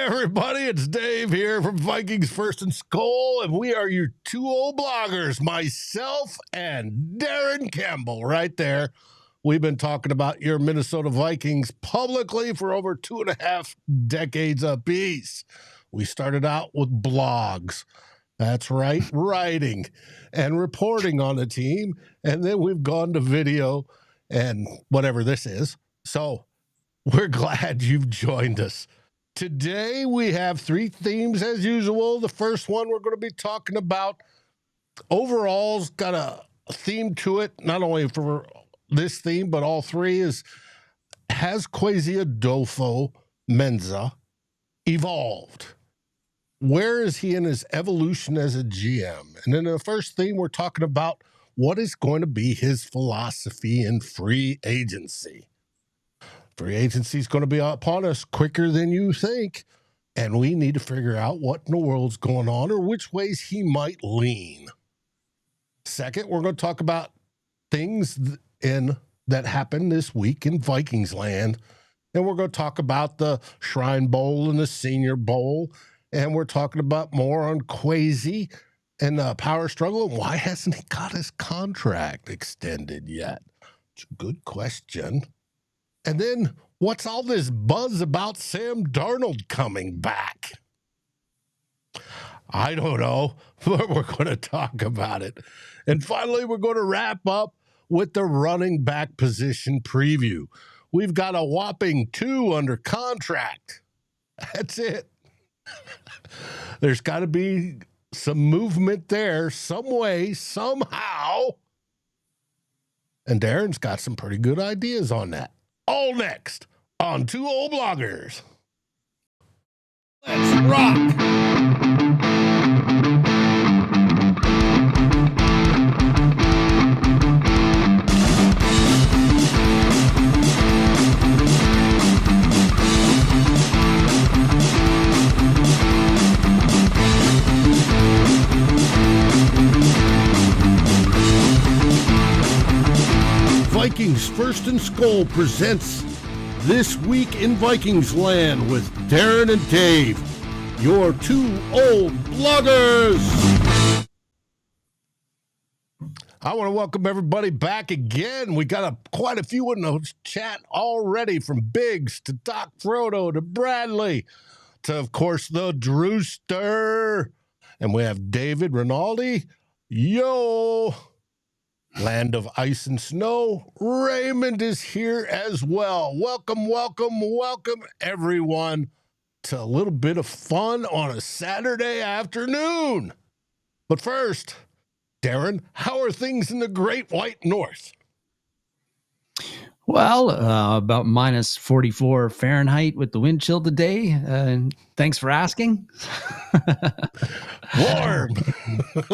everybody, it's Dave here from Vikings First and SKOL, and we are your two old bloggers, myself and Darren Campbell, right there. We've been talking about your Minnesota Vikings publicly for over 2.5 decades apiece. We started out with blogs. That's right, writing and reporting on the team, and then we've gone to video and whatever this is. So we're glad you've joined us. Today, we have 3 themes as usual. The first one we're going to be talking about overall's got a theme to it, not only for this theme, but all 3 is, has Kwesi Adofo-Mensah evolved? Where is he in his evolution as a GM? And then the first theme, we're talking about what is going to be his philosophy in free agency. Free agency is going to be upon us quicker than you think, and we need to figure out what in the world's going on or which ways he might lean. Second, we're going to talk about things that happened this week in Vikings land, and we're going to talk about the Shrine Bowl and the Senior Bowl, and we're talking about more on Kwesi and the power struggle, and why hasn't he got his contract extended yet? It's a good question. And then, what's all this buzz about Sam Darnold coming back? I don't know, but we're going to talk about it. And finally, we're going to wrap up with the running back position preview. We've got a whopping 2 under contract. That's it. There's got to be some movement there, some way, somehow. And Darren's got some pretty good ideas on that. All next on Two Old Bloggers. Let's rock! Vikings First and SKOL presents This Week in Vikings Land with Darren and Dave, your 2 old bloggers. I want to welcome everybody back again. We got quite a few in the chat already, from Biggs to Doc Frodo to Bradley to, of course, the Drewster. And we have David Rinaldi. Yo! Land of Ice and Snow, Raymond is here as well. Welcome, welcome, welcome, everyone, to a little bit of fun on a Saturday afternoon. But first, Darren, how are things in the Great White North? Well, about minus 44 Fahrenheit with the wind chill today. Thanks for asking. Warm.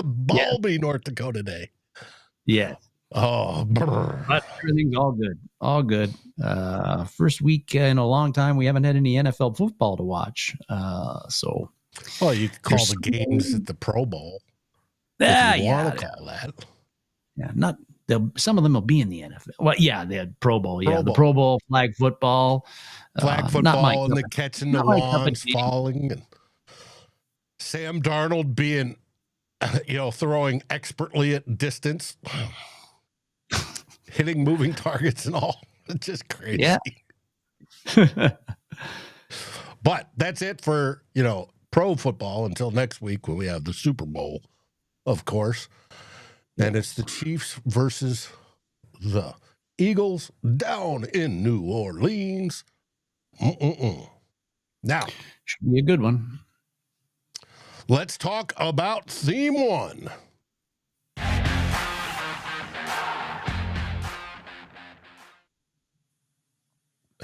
Balmy, North Dakota day. Yeah. Oh, brr. But everything's all good. All good. First week in a long time, we haven't had any NFL football to watch. So, well, you could call the games at the Pro Bowl. If you want to call that. Yeah, some of them will be in the NFL. Well, yeah, they had Pro Bowl. Yeah, the Pro Bowl, flag football. And the catching the wands falling. And Sam Darnold being, throwing expertly at distance, hitting moving targets and all. It's just crazy. Yeah. But that's it for, pro football until next week when we have the Super Bowl, of course. And it's the Chiefs versus the Eagles down in New Orleans. Now, should be a good one. Let's talk about theme 1.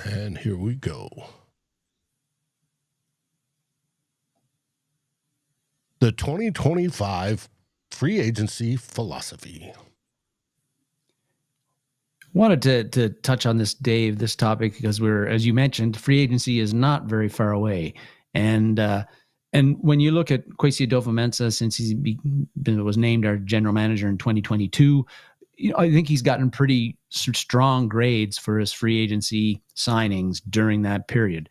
And here we go. The 2025 free agency philosophy. Wanted to touch on this, Dave, this topic, because as you mentioned, free agency is not very far away. And when you look at Kwesi Adofo-Mensah, since he was named our general manager in 2022, I think he's gotten pretty strong grades for his free agency signings during that period.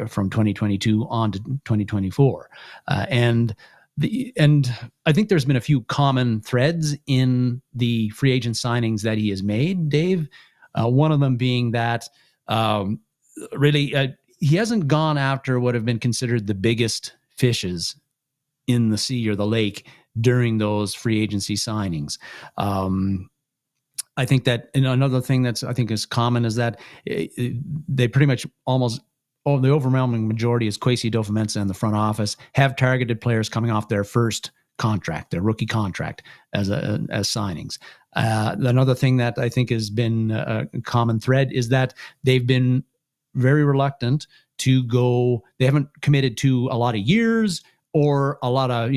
from 2022 on to 2024. And I think there's been a few common threads in the free agent signings that he has made, Dave. One of them being that really he hasn't gone after what have been considered the biggest fishes in the sea or the lake during those free agency signings. I think that, and another thing that's I think is common is that they pretty much almost the overwhelming majority is Kwesi Adofo-Mensah in the front office have targeted players coming off their first contract, their rookie contract as signings. Another thing that I think has been a common thread is that they've been very reluctant to go. They haven't committed to a lot of years or a lot of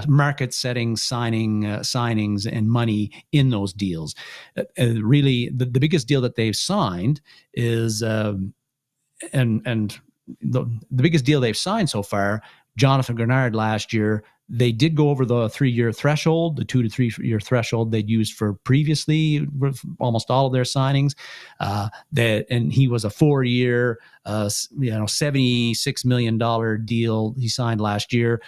market-setting signings and money in those deals. Really, the biggest deal that they've signed is and the biggest deal they've signed so far, Jonathan Greenard last year. They did go over the 3-year threshold, the 2 to 3 year threshold they'd used for previously with almost all of their signings. And he was a 4-year, $76 million deal he signed last year,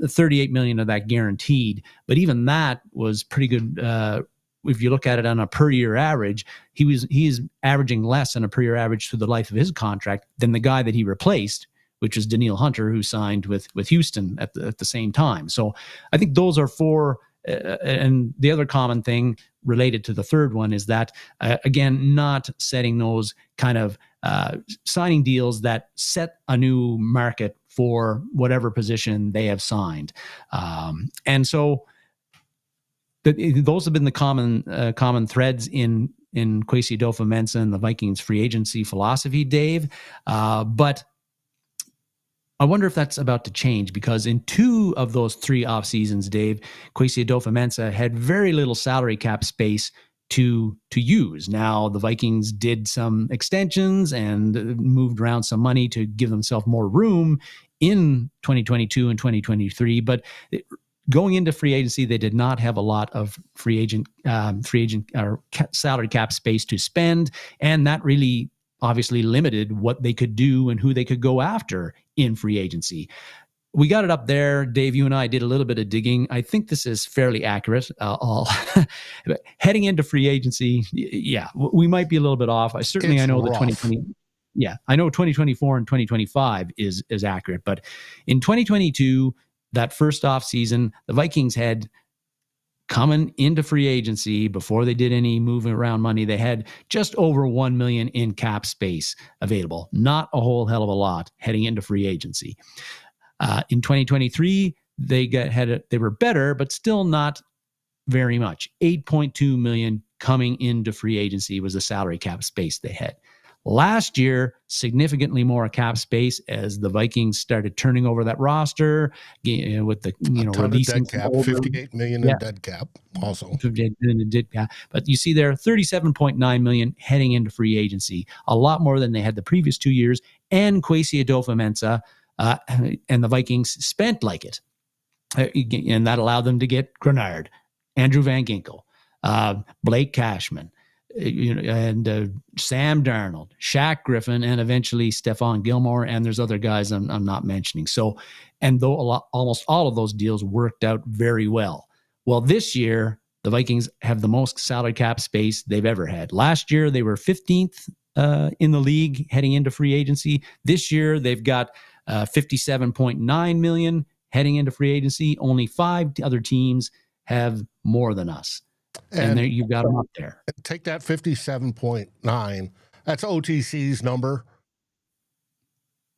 $38 million of that guaranteed. But even that was pretty good. If you look at it on a per year average, he is averaging less than a per year average through the life of his contract than the guy that he replaced, which is Danielle Hunter, who signed with Houston at the same time. So I think those are 4. And the other common thing related to the third one is that, again, not setting those kind of signing deals that set a new market for whatever position they have signed. And so those have been the common threads in Kwesi Adofo-Mensah and the Vikings free agency philosophy, Dave. But I wonder if that's about to change, because in 2 of those 3 off seasons, Dave, Kwesi Adofo-Mensah had very little salary cap space to use. Now, the Vikings did some extensions and moved around some money to give themselves more room in 2022 and 2023, but going into free agency, they did not have a lot of free agent or salary cap space to spend, and that really obviously limited what they could do and who they could go after in free agency. We got it up there. Dave, you and I did a little bit of digging. I think this is fairly accurate. Heading into free agency, we might be a little bit off. I know the 2020. Yeah, I know 2024 and 2025 is accurate, but in 2022, that first off season, the Vikings had coming into free agency before they did any moving around money, they had just over $1 million in cap space available. Not a whole hell of a lot heading into free agency. In 2023, they were better, but still not very much. $8.2 million coming into free agency was the salary cap space they had. Last year, significantly more cap space as the Vikings started turning over that roster with the releasing dead cap, $58 million in dead cap, also. $58 million in dead cap, but you see there, $37.9 million heading into free agency, a lot more than they had the previous 2 years. And Kwesi Adofo-Mensah and the Vikings spent like it, and that allowed them to get Greenard, Andrew Van Ginkel, Blake Cashman, and Sam Darnold, Shaq Griffin, and eventually Stephon Gilmore, and there's other guys I'm not mentioning. So, and though almost all of those deals worked out very well. Well, this year, the Vikings have the most salary cap space they've ever had. Last year, they were 15th in the league heading into free agency. This year, they've got $57.9 million heading into free agency. Only 5 other teams have more than us. And there, you've got them up there. Take that 57.9. That's OTC's number.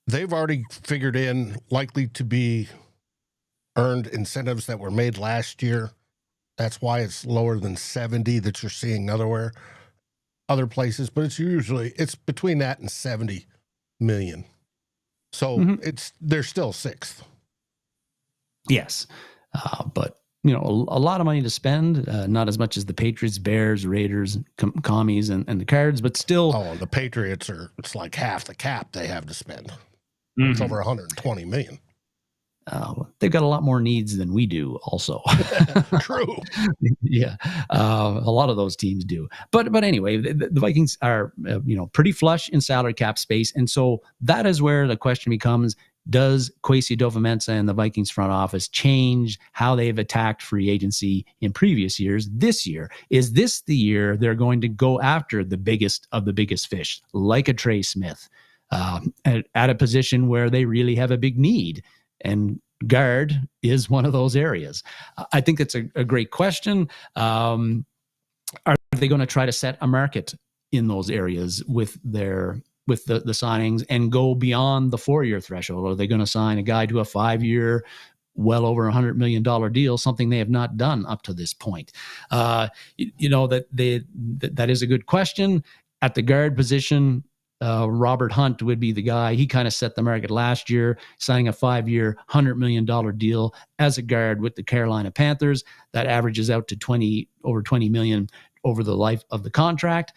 They've already figured in likely to be earned incentives that were made last year. That's why it's lower than 70 that you're seeing other places. But it's between that and 70 million. So they're still 6th. Yes, but. A lot of money to spend, not as much as the Patriots, Bears, Raiders, Commies, and the Cards, but still. Oh, the Patriots it's like half the cap they have to spend. It's over $120 million. they've got a lot more needs than we do also. True. Yeah. A lot of those teams do. But anyway, the Vikings are, pretty flush in salary cap space. And so that is where the question becomes, does Kwesi Adofo-Mensah and the Vikings front office change how they've attacked free agency in previous years this year? Is this the year they're going to go after the biggest of the biggest fish, like a Trey Smith, at a position where they really have a big need? And guard is one of those areas. I think that's a great question. Are they going to try to set a market in those areas with the signings and go beyond the 4-year threshold? Are they going to sign a guy to a 5-year, well over $100 million deal, something they have not done up to this point? That is a good question. At the guard position, Robert Hunt would be the guy. He kind of set the market last year, signing a 5-year, $100 million deal as a guard with the Carolina Panthers. That averages out to over $20 million over the life of the contract.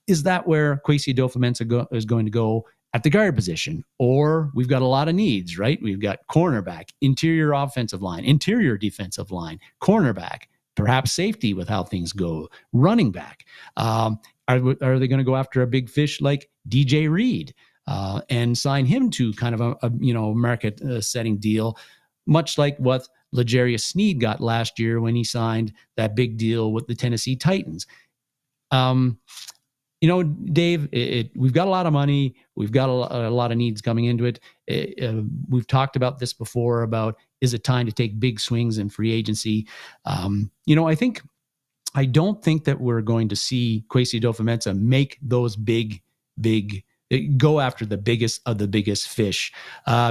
Is that where Kwesi Adofo-Mensah is going to go at the guard position? Or we've got a lot of needs, right? We've got cornerback, interior offensive line, interior defensive line, cornerback, perhaps safety with how things go, running back. Are they going to go after a big fish like DJ Reed and sign him to kind of a market setting deal, much like what L'Jarius Sneed got last year when he signed that big deal with the Tennessee Titans? Dave, we've got a lot of money. We've got a lot of needs coming into it. We've talked about this before about, is it time to take big swings in free agency? I don't think that we're going to see Kwesi Adofo-Mensah make those big, go after the biggest of the biggest fish,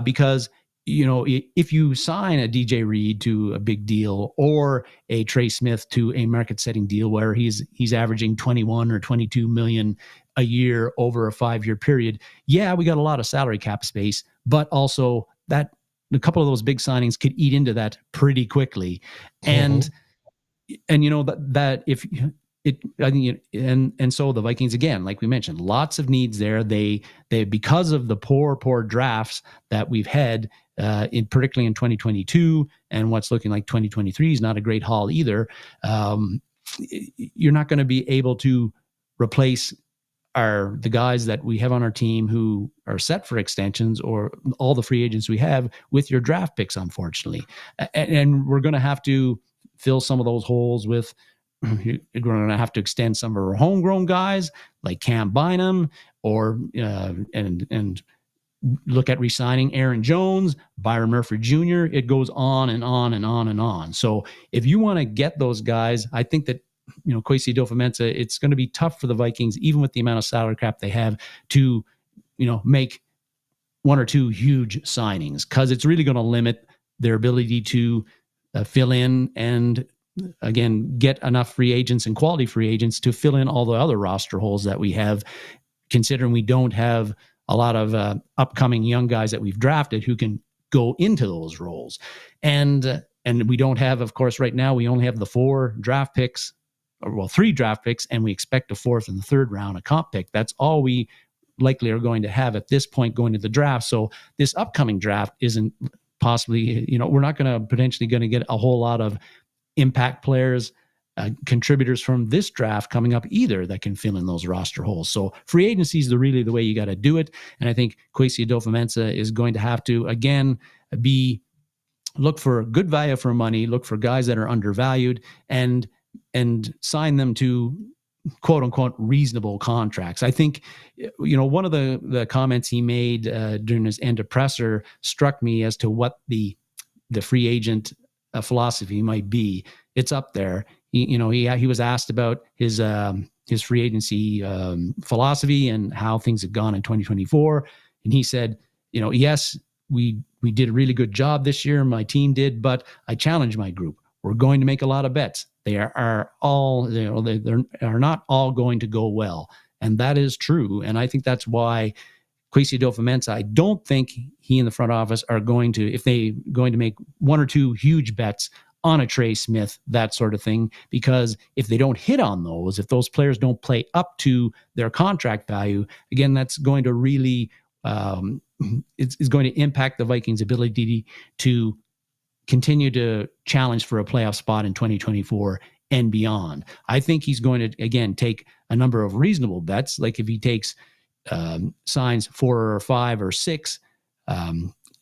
because if you sign a DJ Reed to a big deal or a Trey Smith to a market-setting deal where he's averaging 21 or 22 million a year over a 5-year period, yeah, we got a lot of salary cap space, but also that a couple of those big signings could eat into that pretty quickly, and that if it, I think, and so the Vikings, again, like we mentioned, lots of needs there. They because of the poor drafts that we've had, particularly in 2022, and what's looking like 2023 is not a great haul either. You're not going to be able to replace the guys that we have on our team who are set for extensions, or all the free agents we have, with your draft picks, unfortunately. And we're going to have to fill some of those holes with, we're going to have to extend some of our homegrown guys like Cam Bynum, or and look at re-signing Aaron Jones, Byron Murphy Jr. It goes on and on and on and on. So if you want to get those guys, I think that Kwesi Adofo-Mensah, it's going to be tough for the Vikings, even with the amount of salary cap they have, to make one or two huge signings, because it's really going to limit their ability to fill in and, again, get enough free agents and quality free agents to fill in all the other roster holes that we have, considering we don't have a lot of upcoming young guys that we've drafted who can go into those roles. And we don't have, of course, right now, we only have the 3 draft picks, and we expect a 4th and the 3rd round, a comp pick. That's all we likely are going to have at this point going to the draft. So this upcoming draft isn't possibly, we're not potentially going to get a whole lot of impact players, contributors from this draft coming up either, that can fill in those roster holes. So free agency is really the way you got to do it. And I think Kwesi Adofo-Mensah is going to have to, again, look for good value for money, look for guys that are undervalued, and sign them to quote unquote reasonable contracts. I think, one of the comments he made during his end of presser struck me as to what the free agent philosophy might be. It's up there. He was asked about his free agency philosophy and how things had gone in 2024, and he said, yes, we did a really good job this year, my team did, but I challenged my group. We're going to make a lot of bets. They are all, they are not all going to go well, and that is true. And I think that's why Kwesi Adofo-Mensah, I don't think he and the front office are going to, if they going to make 1 or 2 huge bets on a Trey Smith, that sort of thing, because if they don't hit on those, if those players don't play up to their contract value, again, that's going to really, it's going to impact the Vikings' ability to continue to challenge for a playoff spot in 2024 and beyond. I think he's going to, again, take a number of reasonable bets. Like if he takes signs 4 or 5 or 6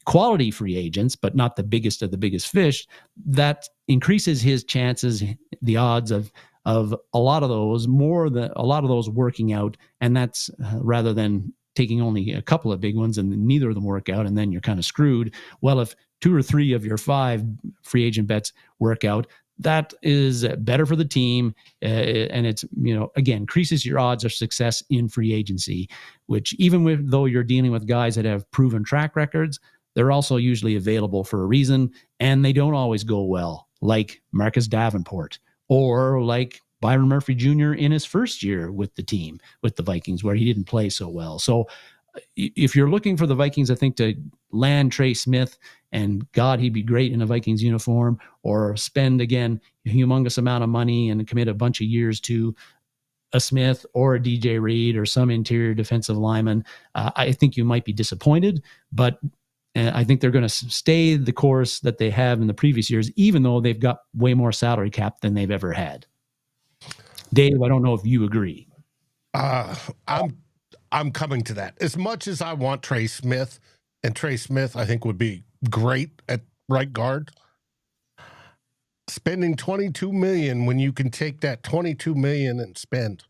quality free agents, but not the biggest of the biggest fish, that increases his chances, the odds of a lot of those, a lot of those working out. And that's rather than taking only a couple of big ones and neither of them work out, and then you're kind of screwed. Well, if 2 or 3 of your 5 free agent bets work out, that is better for the team. And it's, again, increases your odds of success in free agency, which though you're dealing with guys that have proven track records, they're also usually available for a reason, and they don't always go well, like Marcus Davenport or like Byron Murphy Jr. in his first year with the team, with the Vikings, where he didn't play so well. So if you're looking for the Vikings, I think, to land Trey Smith, and God, he'd be great in a Vikings uniform, or spend, again, a humongous amount of money and commit a bunch of years to a Smith or a DJ Reed or some interior defensive lineman, I think you might be disappointed, but I think they're going to stay the course that they have in the previous years, even though they've got way more salary cap than they've ever had. Dave, I don't know if you agree. I'm coming to that. As much as I want Trey Smith, and Trey Smith I think would be great at right guard, spending $22 million when you can take that $22 million and spend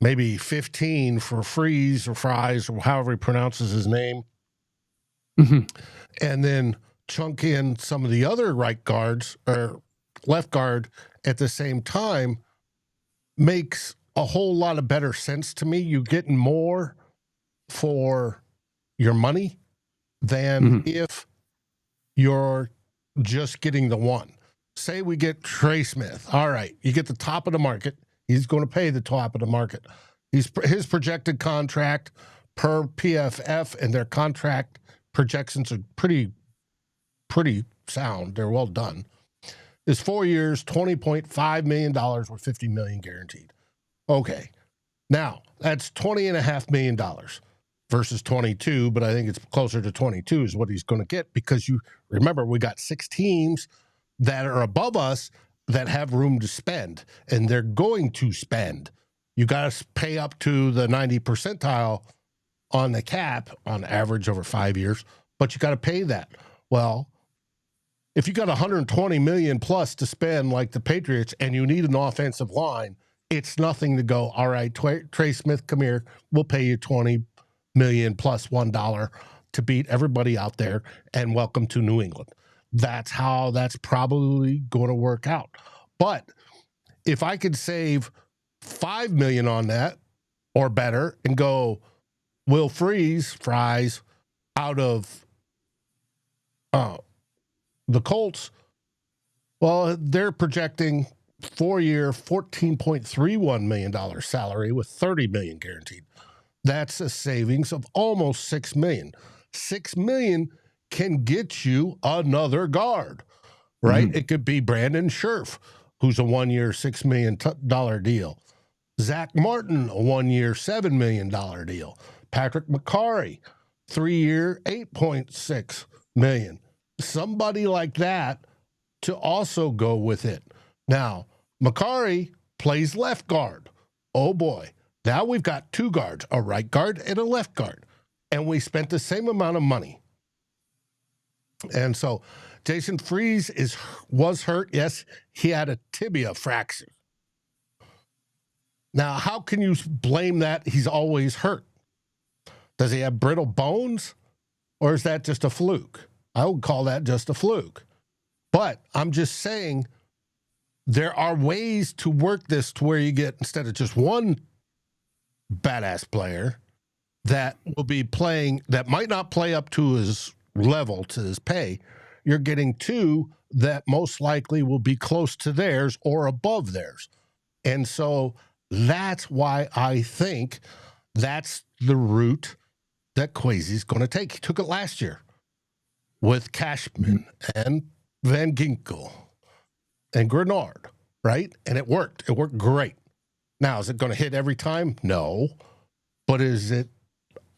maybe 15 for Freeze or Fries or however he pronounces his name, and then chunk in some of the other right guards or left guard at the same time, makes a whole lot of better sense to me. You're getting more for your money than if you're just getting the one. Say we get Trey Smith. All right, you get the top of the market. He's going to pay the top of the market. His projected contract per PFF, and their contract projections are pretty sound. They're well done. Is 4 years, $20.5 million with $50 million guaranteed. Okay. Now, that's $20.5 million versus 22, but I think it's closer to 22 is what he's going to get, because you remember we got 6 teams that are above us that have room to spend, and they're going to spend. You got to pay up to the 90 percentile on the cap on average over 5 years, but you got to pay that. Well, if you got $120 million plus to spend like the Patriots and you need an offensive line, it's nothing to go, all right, Trey Smith, come here. We'll pay you $20 million plus $1 to beat everybody out there, and welcome to New England. That's how that's probably going to work out. But if I could save $5 million on that or better and go Will Fries out of the Colts, well, they're projecting 4-year, $14.31 million salary with $30 million guaranteed. That's a savings of almost $6 million. $6 million can get you another guard, right? It could be Brandon Scherf, who's a 1-year, $6 million deal. Zach Martin, a 1-year, $7 million deal. Patrick McCarry, 3-year, $8.6 million. Somebody like that to also go with it. Now, McCarry plays left guard. Oh boy. Now we've got 2 guards, a right guard and a left guard. And we spent the same amount of money. And so Jason Freeze was hurt. Yes, he had a tibia fracture. Now, how can you blame that he's always hurt? Does he have brittle bones, or is that just a fluke? I would call that just a fluke. But I'm just saying there are ways to work this to where you get, instead of just one badass player that will be playing, that might not play up to his level, to his pay, you're getting 2 that most likely will be close to theirs or above theirs. And so that's why I think that's the route that Kwesi's going to take. He took it last year with Cashman and Van Ginkel and Greenard, right? And it worked. It worked great. Now, is it going to hit every time? No. But is it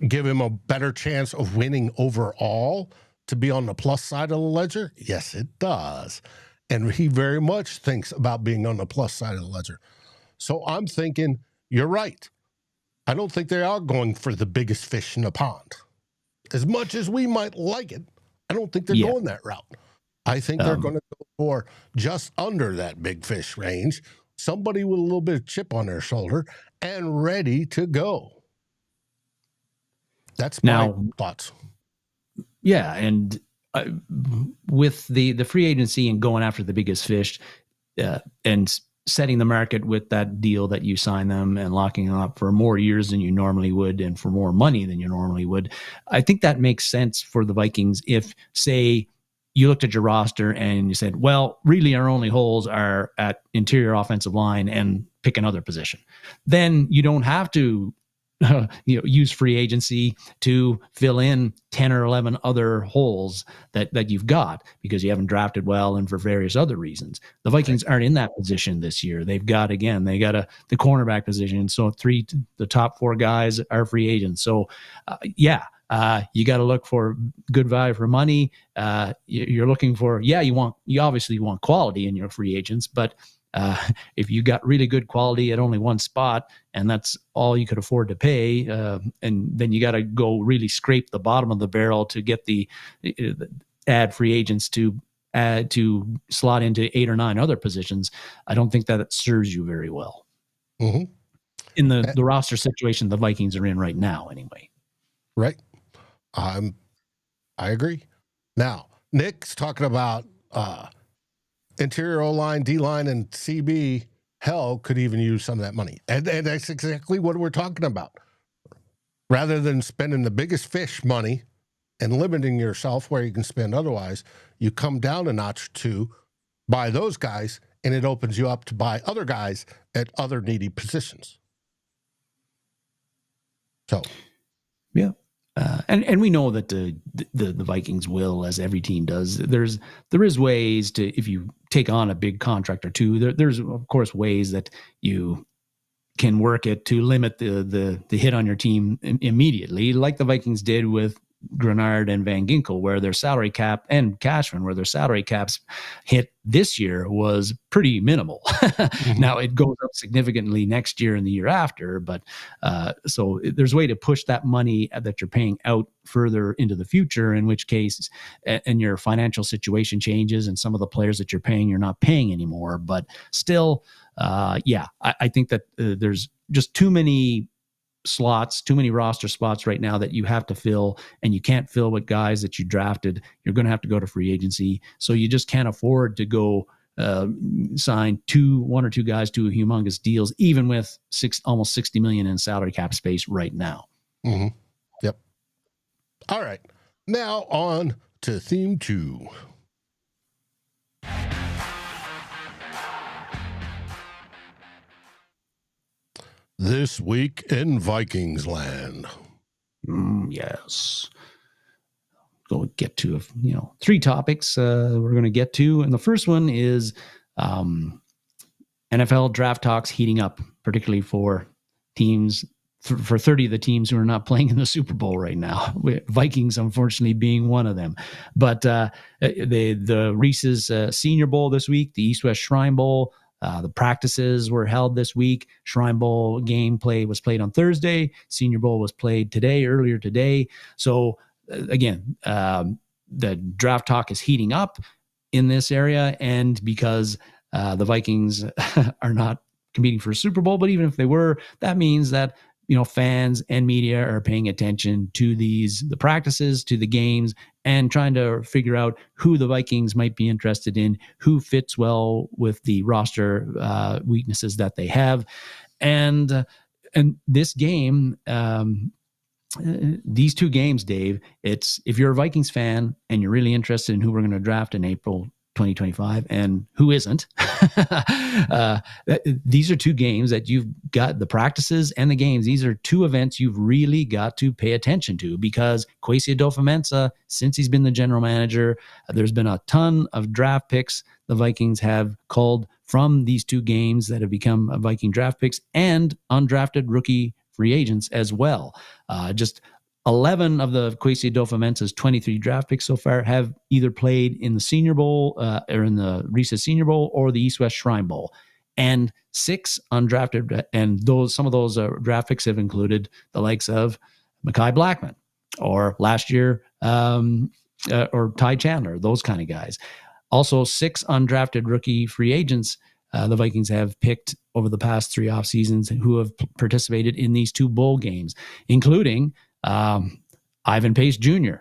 give him a better chance of winning overall to be on the plus side of the ledger? Yes, it does. And he very much thinks about being on the plus side of the ledger. So I'm thinking, you're right. I don't think they are going for the biggest fish in the pond. As much as we might like it, I don't think they're going that route. I think they're going to go for just under that big fish range, somebody with a little bit of chip on their shoulder and ready to go. That's my thoughts. Yeah, and with the free agency and going after the biggest fish and setting the market with that deal that you sign them and locking them up for more years than you normally would and for more money than you normally would, I think that makes sense for the Vikings if, say, you looked at your roster and you said, well, really our only holes are at interior offensive line and pick another position. Then you don't have to use free agency to fill in 10 or 11 other holes that you've got because you haven't drafted well and for various other reasons. The Vikings aren't in that position this year. They got the cornerback position. So the top 4 guys are free agents. So you got to look for good value for money. You're looking for, you obviously want quality in your free agents, but if you got really good quality at only one spot and that's all you could afford to pay, and then you got to go really scrape the bottom of the barrel to get the add free agents to slot into 8 or 9 other positions, I don't think that serves you very well. Mm-hmm. In the roster situation the Vikings are in right now anyway. Right. I agree. Now, Nick's talking about interior O-line, D-line, and CB, hell, could even use some of that money. And that's exactly what we're talking about. Rather than spending the biggest fish money and limiting yourself where you can spend otherwise, you come down a notch to buy those guys, and it opens you up to buy other guys at other needy positions. So, yeah. And we know that the Vikings will, as every team does. There is ways to, if you take on a big contract or two, there's of course ways that you can work it to limit the hit on your team immediately, like the Vikings did with Greenard and Van Ginkel, where their salary cap, and Cashman, where their salary caps hit this year was pretty minimal. Mm-hmm. Now it goes up significantly next year and the year after, but so there's a way to push that money that you're paying out further into the future, in which case, and your financial situation changes and some of the players that you're paying, you're not paying anymore. But still, I think that there's just too many roster spots right now that you have to fill, and you can't fill with guys that you drafted. You're going to have to go to free agency. So you just can't afford to go sign 1 or 2 guys to humongous deals, even with almost $60 million in salary cap space right now. Mm-hmm. Yep. All right. Now on to theme 2. This week in Vikings land. Yes. Go get to 3 topics we're going to get to. And the first one is NFL draft talks heating up, particularly for teams, for 30 of the teams who are not playing in the Super Bowl right now. Vikings, unfortunately, being one of them. But the Reese's Senior Bowl this week, the East-West Shrine Bowl, the practices were held this week. Shrine Bowl game was played on Thursday. Senior Bowl was played earlier today. So again, the draft talk is heating up in this area, and because the Vikings are not competing for a Super Bowl, but even if they were, that means that fans and media are paying attention to the practices, to the games, and trying to figure out who the Vikings might be interested in, who fits well with the roster weaknesses that they have. And this game, these 2 games, Dave, it's, if you're a Vikings fan and you're really interested in who we're going to draft in April 2025 and who isn't, these are 2 games that you've got, the practices and the games. These are 2 events you've really got to pay attention to, because Kwesi Adofo-Mensah, since he's been the general manager, there's been a ton of draft picks the Vikings have called from these 2 games that have become Viking draft picks, and undrafted rookie free agents as well. Just 11 of the Kwesi Adofo-Mensah's 23 draft picks so far have either played in the Senior Bowl or in the Reese's Senior Bowl or the East West Shrine Bowl. And 6 undrafted, and some of those draft picks have included the likes of Mekhi Blackman or last year or Ty Chandler, those kind of guys. Also, 6 undrafted rookie free agents the Vikings have picked over the past 3 off seasons who have participated in these 2 bowl games, including Ivan Pace Jr.,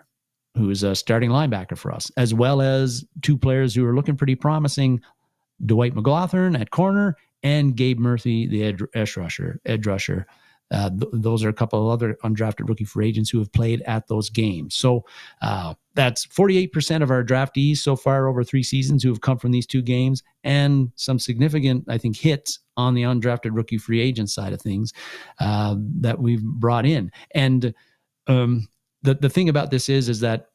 who is a starting linebacker for us, as well as 2 players who are looking pretty promising, Dwight McLaughlin at corner and Gabe Murphy, the edge rusher. Those are a couple of other undrafted rookie free agents who have played at those games. So that's 48% of our draftees so far over 3 seasons who have come from these 2 games, and some significant, I think, hits on the undrafted rookie free agent side of things that we've brought in. And the thing about this is that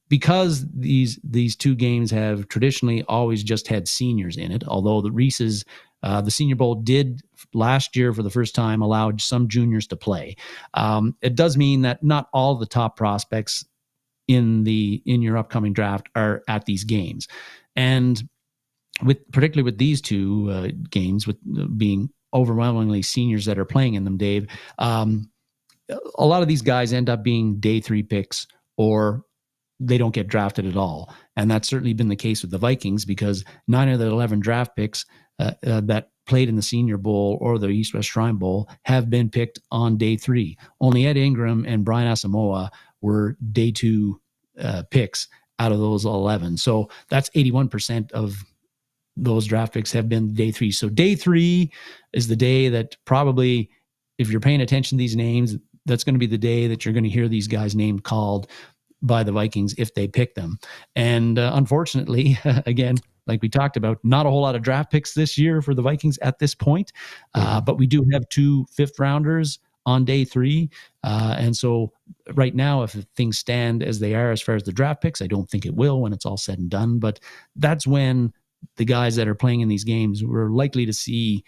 because these 2 games have traditionally always just had seniors in it, although the Reese's the Senior Bowl did last year for the first time allowed some juniors to play. It does mean that not all the top prospects in your upcoming draft are at these games, and particularly with these 2 games, with being overwhelmingly seniors that are playing in them, Dave, a lot of these guys end up being day 3 picks, or they don't get drafted at all. And that's certainly been the case with the Vikings, because 9 of the 11 draft picks that played in the Senior Bowl or the East West Shrine Bowl have been picked on day 3. Only Ed Ingram and Brian Asamoah were day 2 picks out of those 11. So that's 81% of those draft picks have been day 3. So day 3 is the day that probably, if you're paying attention to these names, that's going to be the day that you're going to hear these guys' names called by the Vikings if they pick them. And unfortunately, again, like we talked about, not a whole lot of draft picks this year for the Vikings at this point. But we do have 2 5th-rounders on day 3. And so right now, if things stand as they are as far as the draft picks, I don't think it will when it's all said and done. But that's when the guys that are playing in these games, we're likely to see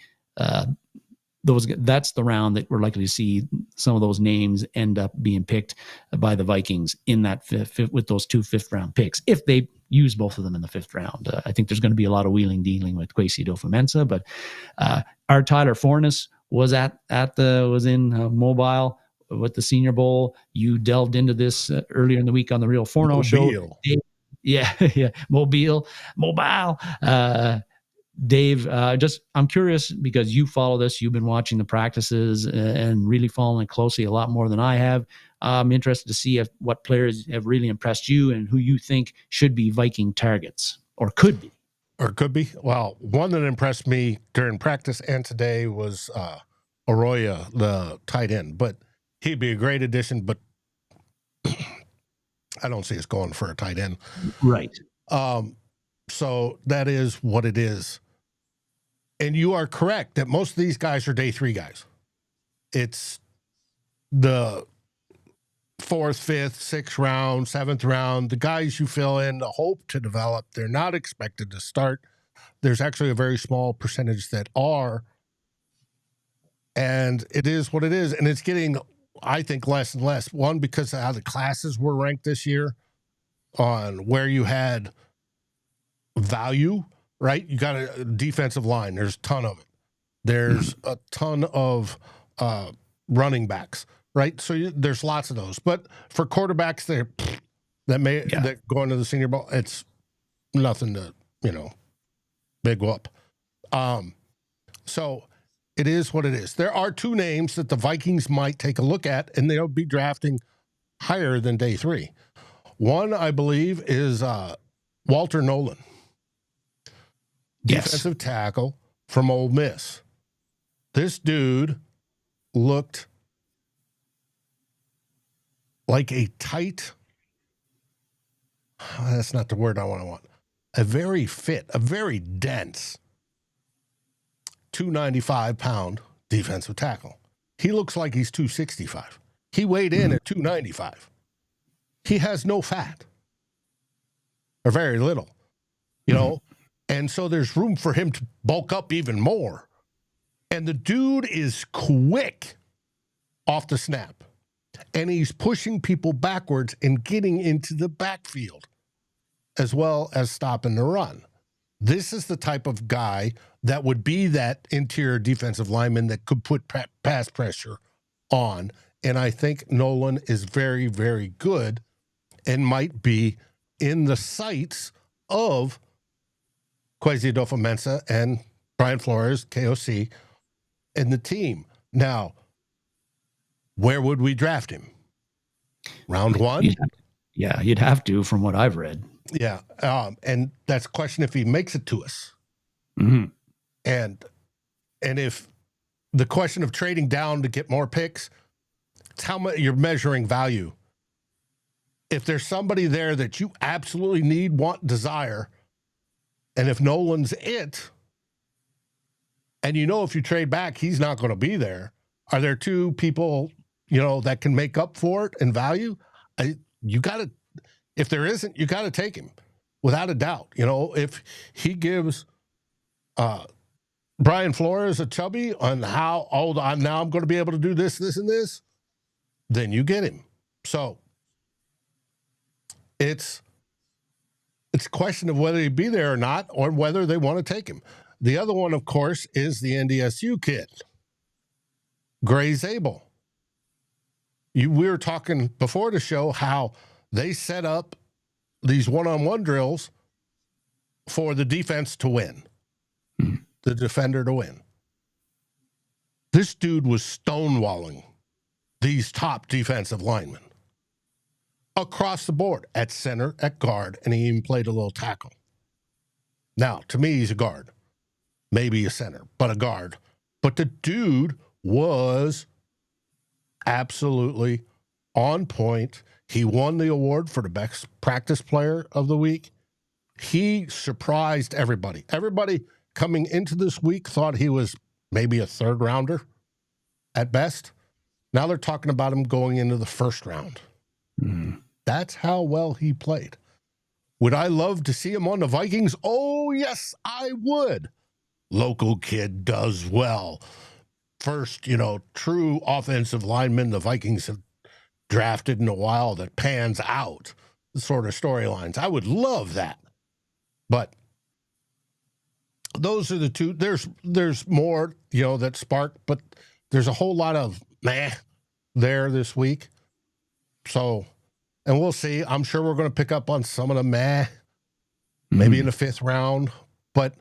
that's the round that we're likely to see some of those names end up being picked by the Vikings in that with those 2 5th-round picks, if they use both of them in the 5th round. I think there's going to be a lot of wheeling dealing with Kwesi Adofo-Mensah, but our Tyler Forness was in Mobile with the Senior Bowl. You delved into this earlier in the week on the Real Forno show. Yeah, Mobile. Dave, I'm curious, because you follow this, you've been watching the practices and really following it closely a lot more than I have. I'm interested to see what players have really impressed you and who you think should be Viking targets or could be. Well, one that impressed me during practice and today was Arroyo, the tight end, but he'd be a great addition, but I don't see us going for a tight end. Right. So that is what it is. And you are correct that most of these guys are day 3 guys. It's the 4th, 5th, 6th round, 7th round, the guys you fill in, the hope to develop. They're not expected to start. There's actually a very small percentage that are. And it is what it is. And it's getting, I think, less and less. One, because of how the classes were ranked this year, on where you had value, right? You got a defensive line. There's a ton of it. There's a ton of running backs, right? So there's lots of those. But for quarterbacks, that go into the Senior Bowl, it's nothing to, big whoop. So it is what it is. There are 2 names that the Vikings might take a look at, and they'll be drafting higher than day 3. One, I believe, is Walter Nolan. Defensive tackle from Ole Miss. This dude looked like a tight, that's not the word I want. A very dense 295-pound defensive tackle. He looks like he's 265. He weighed in at 295. He has no fat, or very little, and so there's room for him to bulk up even more. And the dude is quick off the snap. and he's pushing people backwards and getting into the backfield as well as stopping the run. This is the type of guy that would be that interior defensive lineman that could put pass pressure on. And I think Nolan is very, very good and might be in the sights of Kwesi Adofo-Mensah and Brian Flores, KOC, and the team. Now, where would we draft him? Round one? You'd have to, from what I've read. Yeah, and that's a question if he makes it to us. Mm-hmm. And if the question of trading down to get more picks, it's how much you're measuring value. If there's somebody there that you absolutely need, want, desire, and if Nolan's it, and if you trade back, he's not going to be there. Are there two people, that can make up for it in value? You got to, if there isn't, you got to take him without a doubt. If he gives Brian Flores a chubby on how old I'm going to be able to do this, and this, then you get him. So it's a question of whether he'd be there or not, or whether they want to take him. The other one, of course, is the NDSU kid, Gray Zabel. We were talking before the show how they set up these one-on-one drills for the defense to win, the defender to win. This dude was stonewalling these top defensive linemen across the board, at center, at guard, and he even played a little tackle. Now, to me, he's a guard. Maybe a center, but a guard. But the dude was absolutely on point. He won the award for the best practice player of the week. He surprised everybody. Everybody coming into this week thought he was maybe a third rounder at best. Now they're talking about him going into the first round. Mm-hmm. That's how well he played. Would I love to see him on the Vikings? Oh, yes, I would. Local kid does well. First, true offensive lineman the Vikings have drafted in a while that pans out, sort of storylines. I would love that. But those are the two. There's more, that spark, but there's a whole lot of meh there this week. So, and we'll see. I'm sure we're going to pick up on some of the meh, maybe in the fifth round. But,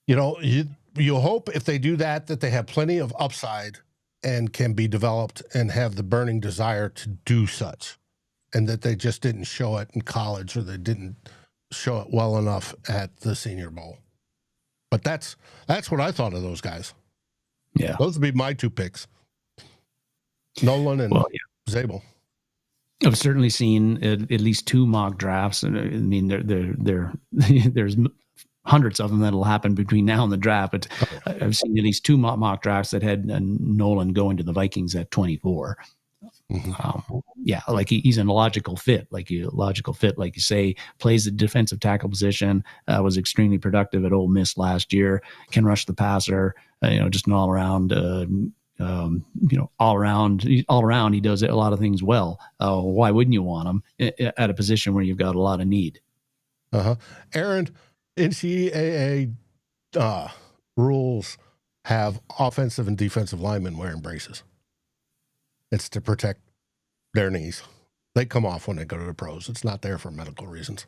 you hope if they do that they have plenty of upside and can be developed and have the burning desire to do such, and that they just didn't show it in college, or they didn't show it well enough at the Senior Bowl. But that's what I thought of those guys. Yeah. Those would be my two picks. Nolan and Zabel. I've certainly seen at least two mock drafts. And I mean, there's hundreds of them that'll happen between now and the draft. But I've seen at least two mock drafts that had Nolan going to the Vikings at 24. Mm-hmm. Like he's in a logical fit, like you say, plays the defensive tackle position, was extremely productive at Ole Miss last year, can rush the passer, just an all around, all around, he does a lot of things well. Why wouldn't you want him at a position where you've got a lot of need? Aaron, NCAA rules have offensive and defensive linemen wearing braces. It's to protect their knees. They come off when they go to the pros. It's not there for medical reasons.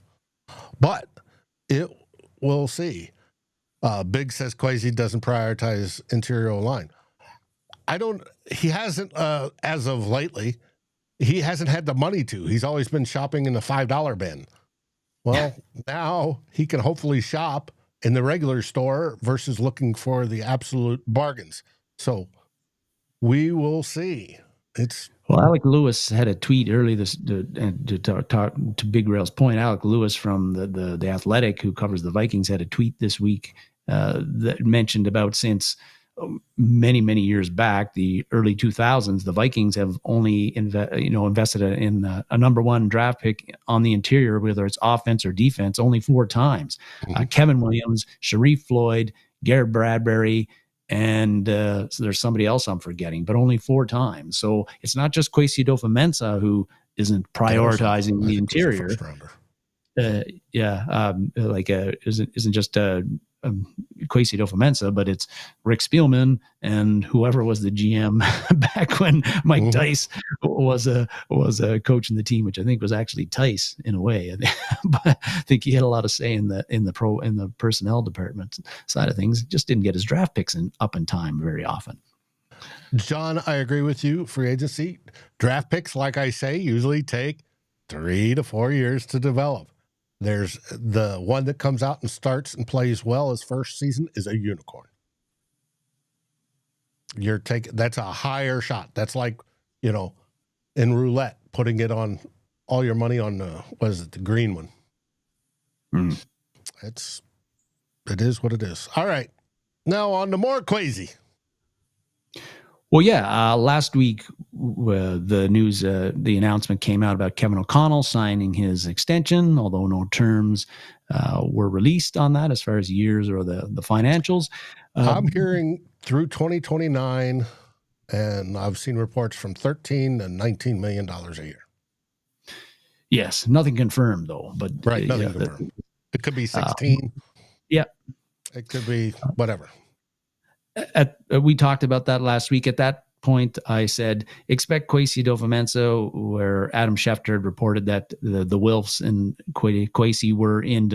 But we'll see. Big says Kwesi doesn't prioritize interior line. He hasn't, as of lately, he hasn't had the money to. He's always been shopping in the $5 bin. Well, now he can hopefully shop in the regular store versus looking for the absolute bargains. So we will see. Alec Lewis had a tweet early to talk to Big Rail's point. Alec Lewis from the Athletic, who covers the Vikings, had a tweet this week that mentioned about since many years back, the early 2000s, the Vikings have only invested in a number one draft pick on the interior, whether it's offense or defense, only 4 times. Kevin Williams, Sharif Floyd, Garrett Bradbury, And so there's somebody else I'm forgetting, but only 4 times. So it's not just Kwesi Adofo-Mensah who isn't prioritizing the interior. First rounder. Isn't just Kwesi Adofo-Mensah, but it's Rick Spielman and whoever was the GM back when Mike Tice was a coach in the team, which I think was actually Tice in a way. But I think he had a lot of say in the personnel department side of things. Just didn't get his draft picks up in time very often. John, I agree with you. Free agency draft picks, like I say, usually take 3 to 4 years to develop. There's the one that comes out and starts and plays well his first season is a unicorn. That's a higher shot. That's like, in roulette, putting it on all your money on the green one. It is what it is. All right. Now on to more Kwesi. Well, yeah. Last week, the news, the announcement came out about Kevin O'Connell signing his extension, although no terms were released on that as far as years or the financials. I'm hearing through 2029, and I've seen reports from $13 to $19 million a year. Yes, nothing confirmed though, but right, nothing confirmed. It could be 16. Yeah, it could be whatever. We talked about that last week. At that point, I said, expect Kwesi Adofo-Mensah, where Adam Schefter had reported that the Wilfs and Kwesi were in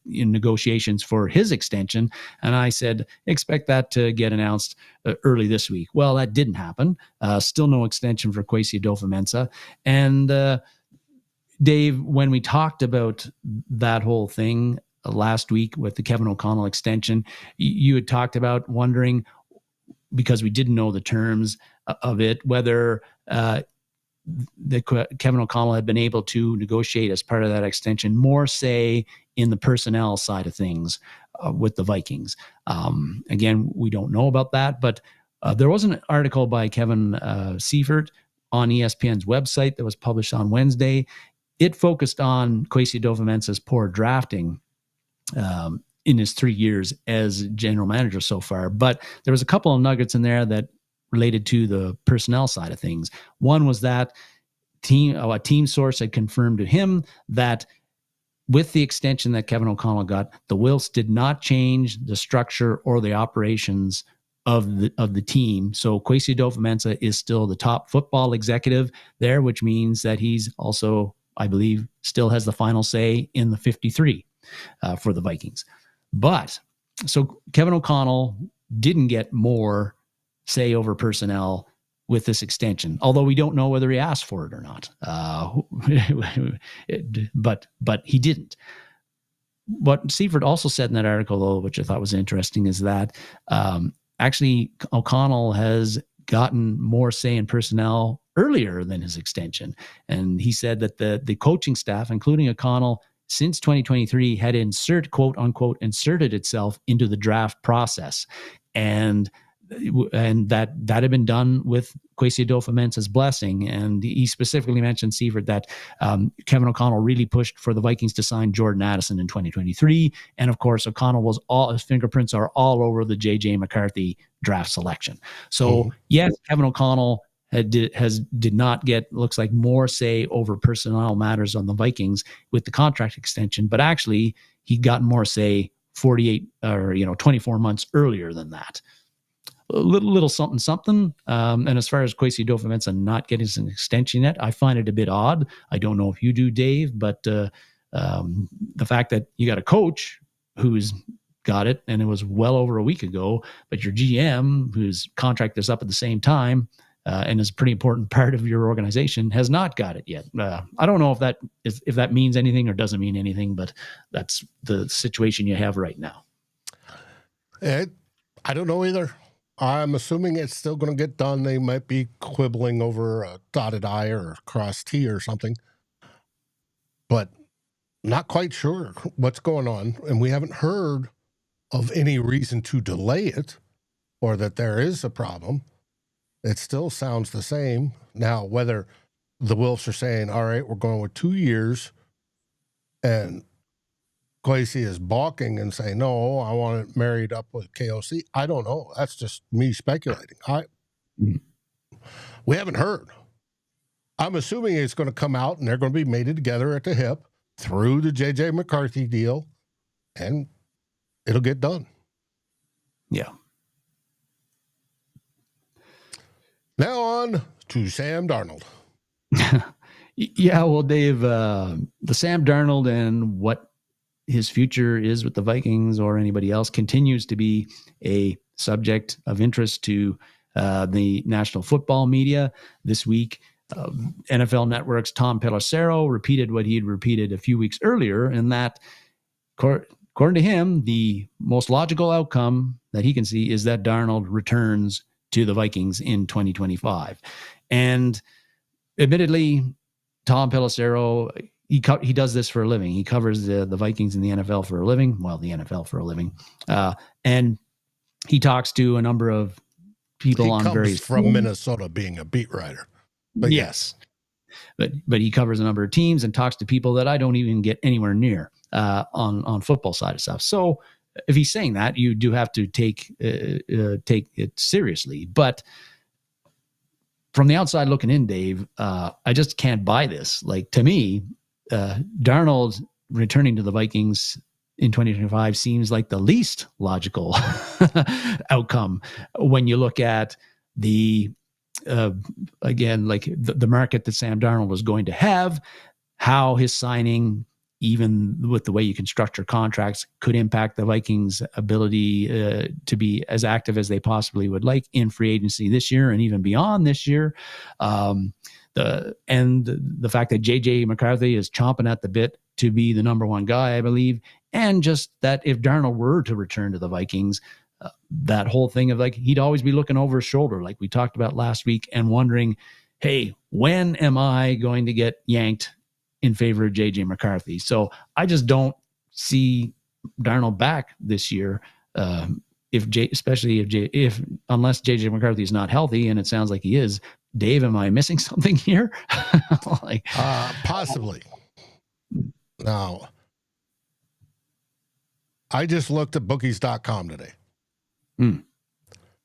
negotiations for his extension. And I said, expect that to get announced early this week. Well, that didn't happen. Still no extension for Kwesi Adofo-Mensah. And Dave, when we talked about that whole thing last week with the Kevin O'Connell extension, you had talked about wondering, because we didn't know the terms of it, whether Kevin O'Connell had been able to negotiate as part of that extension more say in the personnel side of things with the Vikings. Again, we don't know about that, but there was an article by Kevin Seifert on ESPN's website that was published on Wednesday. It focused on Kwesi Adofo-Mensah's poor drafting in his 3 years as general manager so far. But there was a couple of nuggets in there that related to the personnel side of things. One was that a team source had confirmed to him that with the extension that Kevin O'Connell got, the Wilfs did not change the structure or the operations of the team. So Kwesi Adofo-Mensah is still the top football executive there, which means that he's also, I believe, still has the final say in the 53 for the Vikings. But so Kevin O'Connell didn't get more say over personnel with this extension, although we don't know whether he asked for it or not. But he didn't. What Seifert also said in that article, though, which I thought was interesting, is that actually O'Connell has gotten more say in personnel earlier than his extension. And he said that the coaching staff, including O'Connell, since 2023 had quote unquote, inserted itself into the draft process. And that had been done with Kwesi Adofo-Mensah's blessing. And he specifically mentioned, Seifert, that Kevin O'Connell really pushed for the Vikings to sign Jordan Addison in 2023. And of course, O'Connell his fingerprints are all over the J.J. McCarthy draft selection. So yes, Kevin O'Connell did not get, looks like, more say over personnel matters on the Vikings with the contract extension, but actually he got more say 24 months earlier than that. A little something. And as far as Kwesi Adofo-Mensah not getting an extension yet, I find it a bit odd. I don't know if you do, Dave, but the fact that you got a coach who's got it, and it was well over a week ago, but your GM, whose contract is up at the same time, and is a pretty important part of your organization, has not got it yet. I don't know if that means anything or doesn't mean anything, but that's the situation you have right now. I don't know either. I'm assuming it's still going to get done. They might be quibbling over a dotted I or a crossed T or something, but not quite sure what's going on. And we haven't heard of any reason to delay it or that there is a problem. It still sounds the same. Now, whether the Wilfs are saying, all right, we're going with 2 years and Kwesi is balking and saying, no, I want it married up with KOC. I don't know. That's just me speculating. We haven't heard. I'm assuming it's going to come out and they're going to be mated together at the hip through the J.J. McCarthy deal, and it'll get done. Yeah. Now on to Sam Darnold. Yeah, well, Dave, the Sam Darnold and what his future is with the Vikings or anybody else continues to be a subject of interest to the national football media. This week, NFL Network's Tom Pelissero repeated what he had repeated a few weeks earlier, and that, according to him, the most logical outcome that he can see is that Darnold returns to the Vikings in 2025. And admittedly, Tom Pelissero, he does this for a living. He covers the Vikings and the NFL for a living. Well, the NFL for a living. And he talks to a number of people on various... from Minnesota, being a beat writer. But yes. But he covers a number of teams and talks to people that I don't even get anywhere near on football side of stuff. So if he's saying that, you do have to take it seriously. But from the outside looking in, Dave, I just can't buy this. Like, to me, Darnold returning to the Vikings in 2025 seems like the least logical outcome when you look at the again, like the market that Sam Darnold was going to have, how his signing, even with the way you can structure contracts, could impact the Vikings' ability to be as active as they possibly would like in free agency this year and even beyond this year. The fact that J.J. McCarthy is chomping at the bit to be the number one guy, I believe, and just that if Darnold were to return to the Vikings, that whole thing of like he'd always be looking over his shoulder, like we talked about last week, and wondering, hey, when am I going to get yanked in favor of J.J. McCarthy? So I just don't see Darnold back this year, if unless J.J. McCarthy is not healthy, and it sounds like he is. Dave, am I missing something here? Possibly. Now, I just looked at bookies.com today.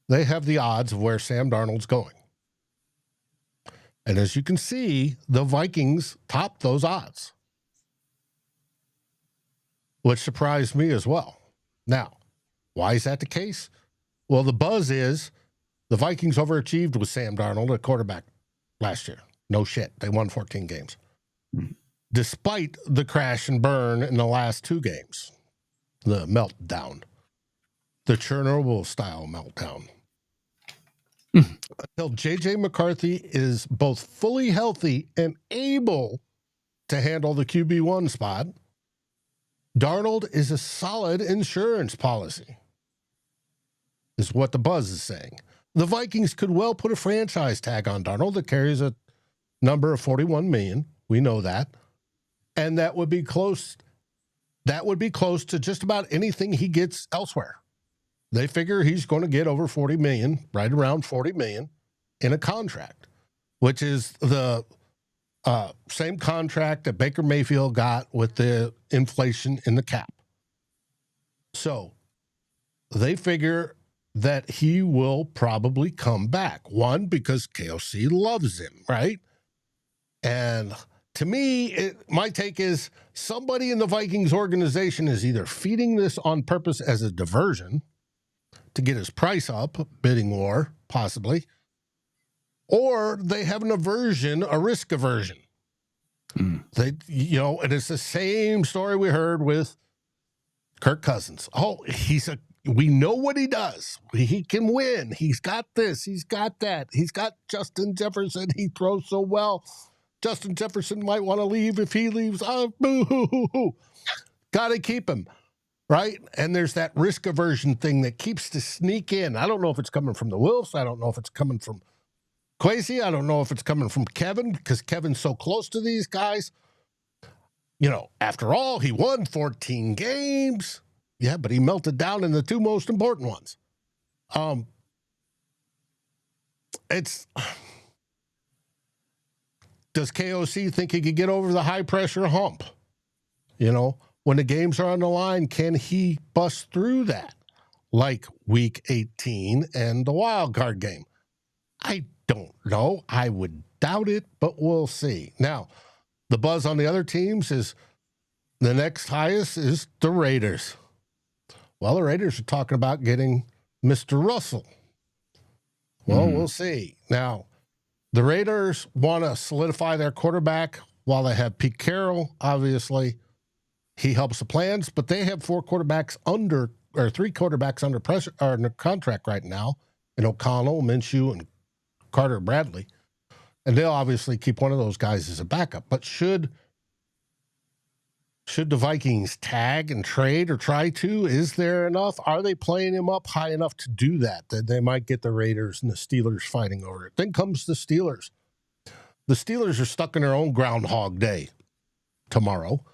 They have the odds of where Sam Darnold's going. And as you can see, the Vikings topped those odds, which surprised me as well. Now, why is that the case? Well, the buzz is the Vikings overachieved with Sam Darnold at quarterback last year. No shit. They won 14 games. Despite the crash and burn in the last 2 games, the meltdown, the Chernobyl-style meltdown. Until J.J. McCarthy is both fully healthy and able to handle the QB1 spot, Darnold is a solid insurance policy, is what the buzz is saying. The Vikings could well put a franchise tag on Darnold that carries a number of $41 million. We know that. And that would be close. That would be close to just about anything he gets elsewhere. They figure he's going to get over $40 million, right around $40 million in a contract, which is the same contract that Baker Mayfield got with the inflation in the cap. So they figure that he will probably come back. One, because KOC loves him, right? And to me, my take is somebody in the Vikings organization is either feeding this on purpose as a diversion to get his price up, bidding war, possibly, or they have an aversion, a risk aversion. They, and it's the same story we heard with Kirk Cousins. Oh, we know what he does. He can win. He's got this. He's got that. He's got Justin Jefferson. He throws so well. Justin Jefferson might want to leave if he leaves. Oh, boo-hoo-hoo-hoo. Got to keep him. Right? And there's that risk aversion thing that keeps to sneak in. I don't know if it's coming from the Wolves. I don't know if it's coming from Kwesi. I don't know if it's coming from Kevin, because Kevin's so close to these guys. After all, he won 14 games. Yeah, but he melted down in the 2 most important ones. Does KOC think he could get over the high pressure hump? when the games are on the line, can he bust through that? Like week 18 and the wild card game. I don't know. I would doubt it, but we'll see. Now, the buzz on the other teams is the next highest is the Raiders. Well, the Raiders are talking about getting Mr. Russell. Well, we'll see. Now, the Raiders want to solidify their quarterback while they have Pete Carroll, obviously. He helps the plans, but they have three quarterbacks under pressure or under contract right now, in O'Connell, Minshew, and Carter Bradley. And they'll obviously keep one of those guys as a backup. But should the Vikings tag and trade or try to? Is there enough? Are they playing him up high enough to do that they might get the Raiders and the Steelers fighting over it? Then comes the Steelers. The Steelers are stuck in their own Groundhog Day tomorrow.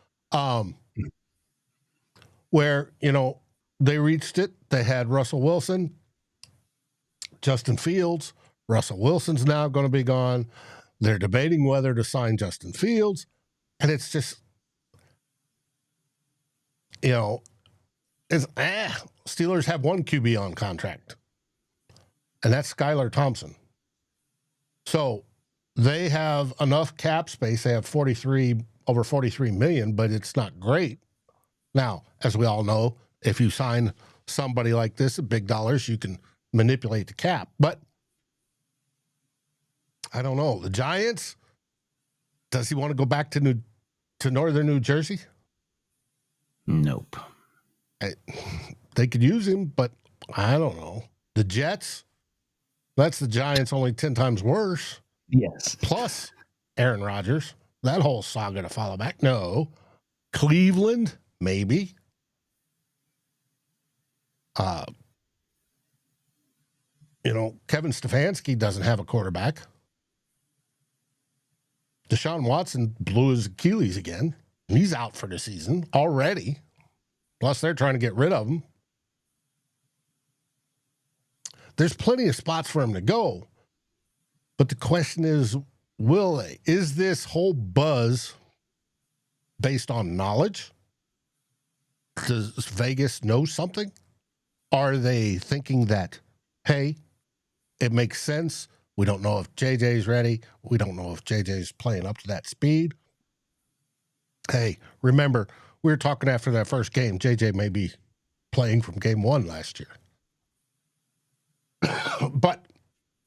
Where, they reached it. They had Russell Wilson, Justin Fields. Russell Wilson's now going to be gone. They're debating whether to sign Justin Fields. And it's just, Steelers have one QB on contract. And that's Skylar Thompson. So they have enough cap space. They have over 43 million, but it's not great. Now, as we all know, if you sign somebody like this at big dollars, you can manipulate the cap. But I don't know. The Giants, does he want to go back to northern New Jersey? Nope. They could use him, but I don't know. The Jets, that's the Giants only 10 times worse. Yes. Plus Aaron Rodgers, that whole saga to follow back. No. Cleveland, maybe. Kevin Stefanski doesn't have a quarterback. Deshaun Watson blew his Achilles again. He's out for the season already. Plus, they're trying to get rid of him. There's plenty of spots for him to go. But the question is, will they? Is this whole buzz based on knowledge? Does Vegas know something? Are they thinking that, hey, it makes sense? We don't know if JJ's ready. We don't know if JJ's playing up to that speed. Hey, remember, we were talking after that first game. JJ may be playing from game 1 last year. But,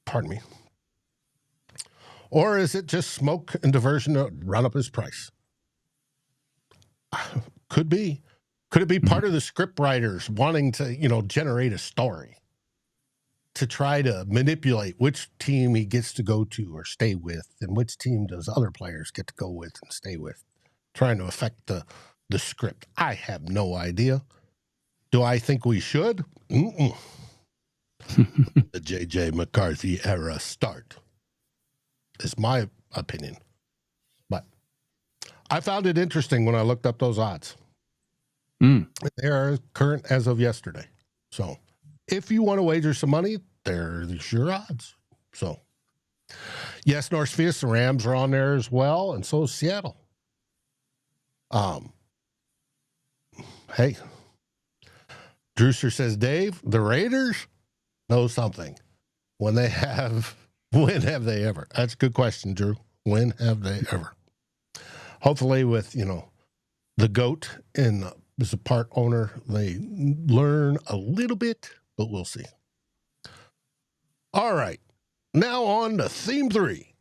pardon me. Or is it just smoke and diversion to run up his price? Could be. Could it be part of the script writers wanting to, generate a story to try to manipulate which team he gets to go to or stay with, and which team does other players get to go with and stay with, trying to affect the script? I have no idea. Do I think we should? The J.J. McCarthy era start is my opinion. But I found it interesting when I looked up those odds. They are current as of yesterday. So if you want to wager some money, there's your odds. So, yes, North Phoenix, the Rams are on there as well, and so is Seattle. Hey, Drewster says, Dave, the Raiders know something. When have they ever? That's a good question, Drew. When have they ever? Hopefully with, the GOAT and as a part owner, they learn a little bit, but we'll see. All right. Now on to theme 3.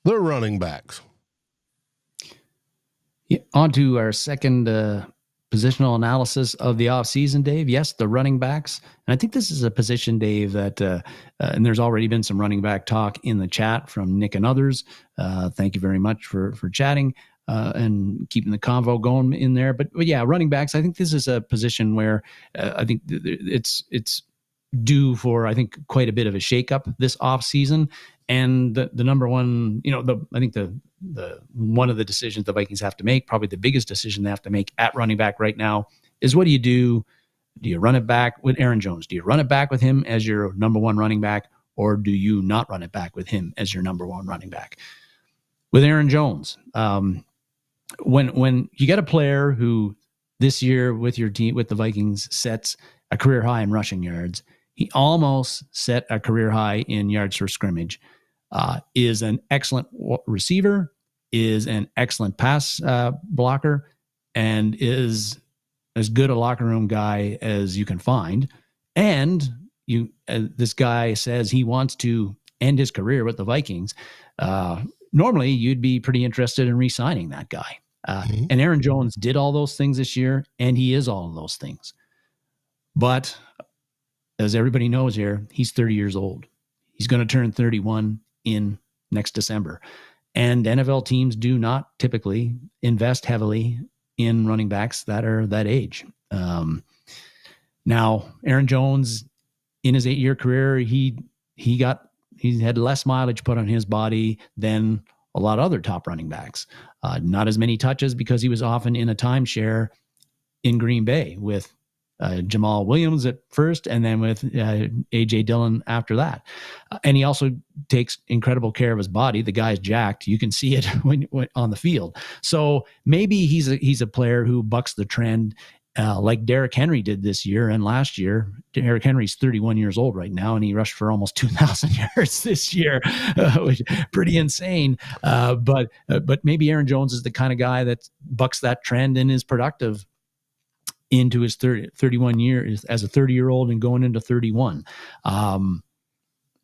The running backs. Yeah, on to our second positional analysis of the offseason, Dave. Yes, the running backs. And I think this is a position, Dave, that and there's already been some running back talk in the chat from Nick and others. Thank you very much for chatting and keeping the convo going in there. But yeah, running backs, I think this is a position where I think it's due for, I think, quite a bit of a shakeup this offseason. And the number one, I think the one of the decisions the Vikings have to make, probably the biggest decision they have to make at running back right now, is what do you do? Do you run it back with Aaron Jones? Do you run it back with him as your number one running back? or do you not run it back with him as your number one running back? With Aaron Jones, when you get a player who this year with your team, with the Vikings, sets a career high in rushing yards, he almost set a career high in yards per scrimmage, is an excellent receiver, is an excellent pass blocker, and is as good a locker room guy as you can find. And this guy says he wants to end his career with the Vikings. Normally, you'd be pretty interested in re-signing that guy. And Aaron Jones did all those things this year, and he is all of those things. But as everybody knows here, he's 30 years old. He's going to turn 31 in next December. And NFL teams do not typically invest heavily in running backs that are that age. Now, Aaron Jones, in his 8-year career, he had less mileage put on his body than a lot of other top running backs. Not as many touches because he was often in a timeshare in Green Bay with Jamal Williams at first, and then with A.J. Dillon after that. And he also takes incredible care of his body. The guy's jacked. You can see it when on the field. So maybe he's a player who bucks the trend like Derrick Henry did this year and last year. Derrick Henry's 31 years old right now, and he rushed for almost 2,000 yards this year, which is pretty insane. But maybe Aaron Jones is the kind of guy that bucks that trend and is productive into his 31 years as a 30-year-old and going into 31.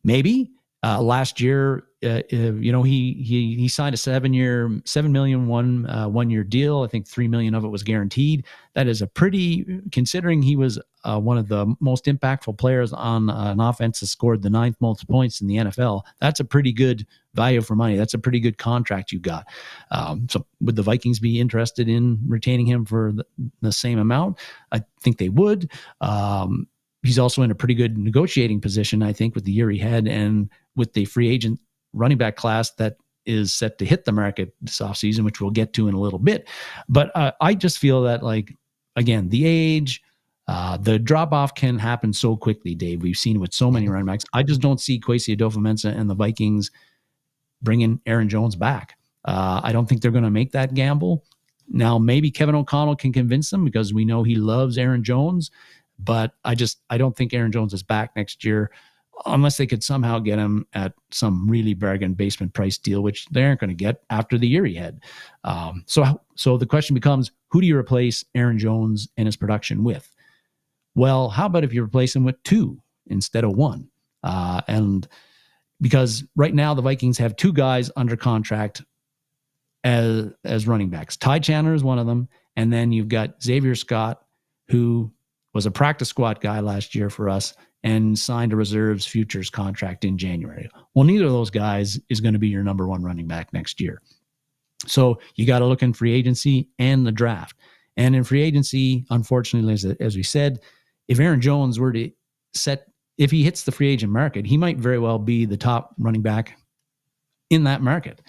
Maybe last year, he signed a $7 million one-year deal. I think $3 million of it was guaranteed. That is a pretty, considering he was one of the most impactful players on an offense that scored the 9th most points in the NFL. That's a pretty good value for money. That's a pretty good contract you got. So would the Vikings be interested in retaining him for the same amount? I think they would. He's also in a pretty good negotiating position, I think, with the year he had and with the free agent running back class that is set to hit the market this offseason, which we'll get to in a little bit. But I just feel that, like, again, the age, the drop-off can happen so quickly, Dave. We've seen it with so many running backs. I just don't see Kwesi Adofo-Mensah and the Vikings bringing Aaron Jones back. I don't think they're going to make that gamble. Now, maybe Kevin O'Connell can convince them because we know he loves Aaron Jones. But I don't think Aaron Jones is back next year unless they could somehow get him at some really bargain basement price deal, which they aren't going to get after the year he had. So the question becomes, who do you replace Aaron Jones and his production with? Well, how about if you replace him with 2 instead of 1? And because right now the Vikings have 2 guys under contract as running backs. Ty Chandler is one of them. And then you've got Xavier Scott, who was a practice squad guy last year for us and signed a reserves futures contract in January. Well, neither of those guys is going to be your number 1 running back next year. So you got to look in free agency and the draft. And in free agency, unfortunately, as we said, if Aaron Jones were to if he hits the free agent market, he might very well be the top running back in that market.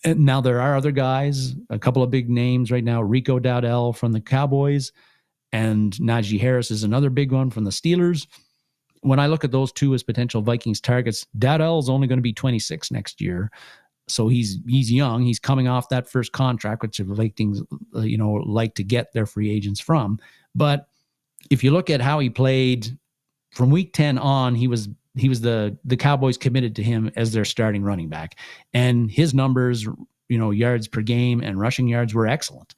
And now there are other guys, a couple of big names right now, Rico Dowdell from the Cowboys, and Najee Harris is another big one from the Steelers. When I look at those 2 as potential Vikings targets, Dowdell is only going to be 26 next year. So he's young. He's coming off that first contract, which the Vikings, like to get their free agents from. But if you look at how he played from week 10 on, he was the Cowboys committed to him as their starting running back. And his numbers, yards per game and rushing yards were excellent.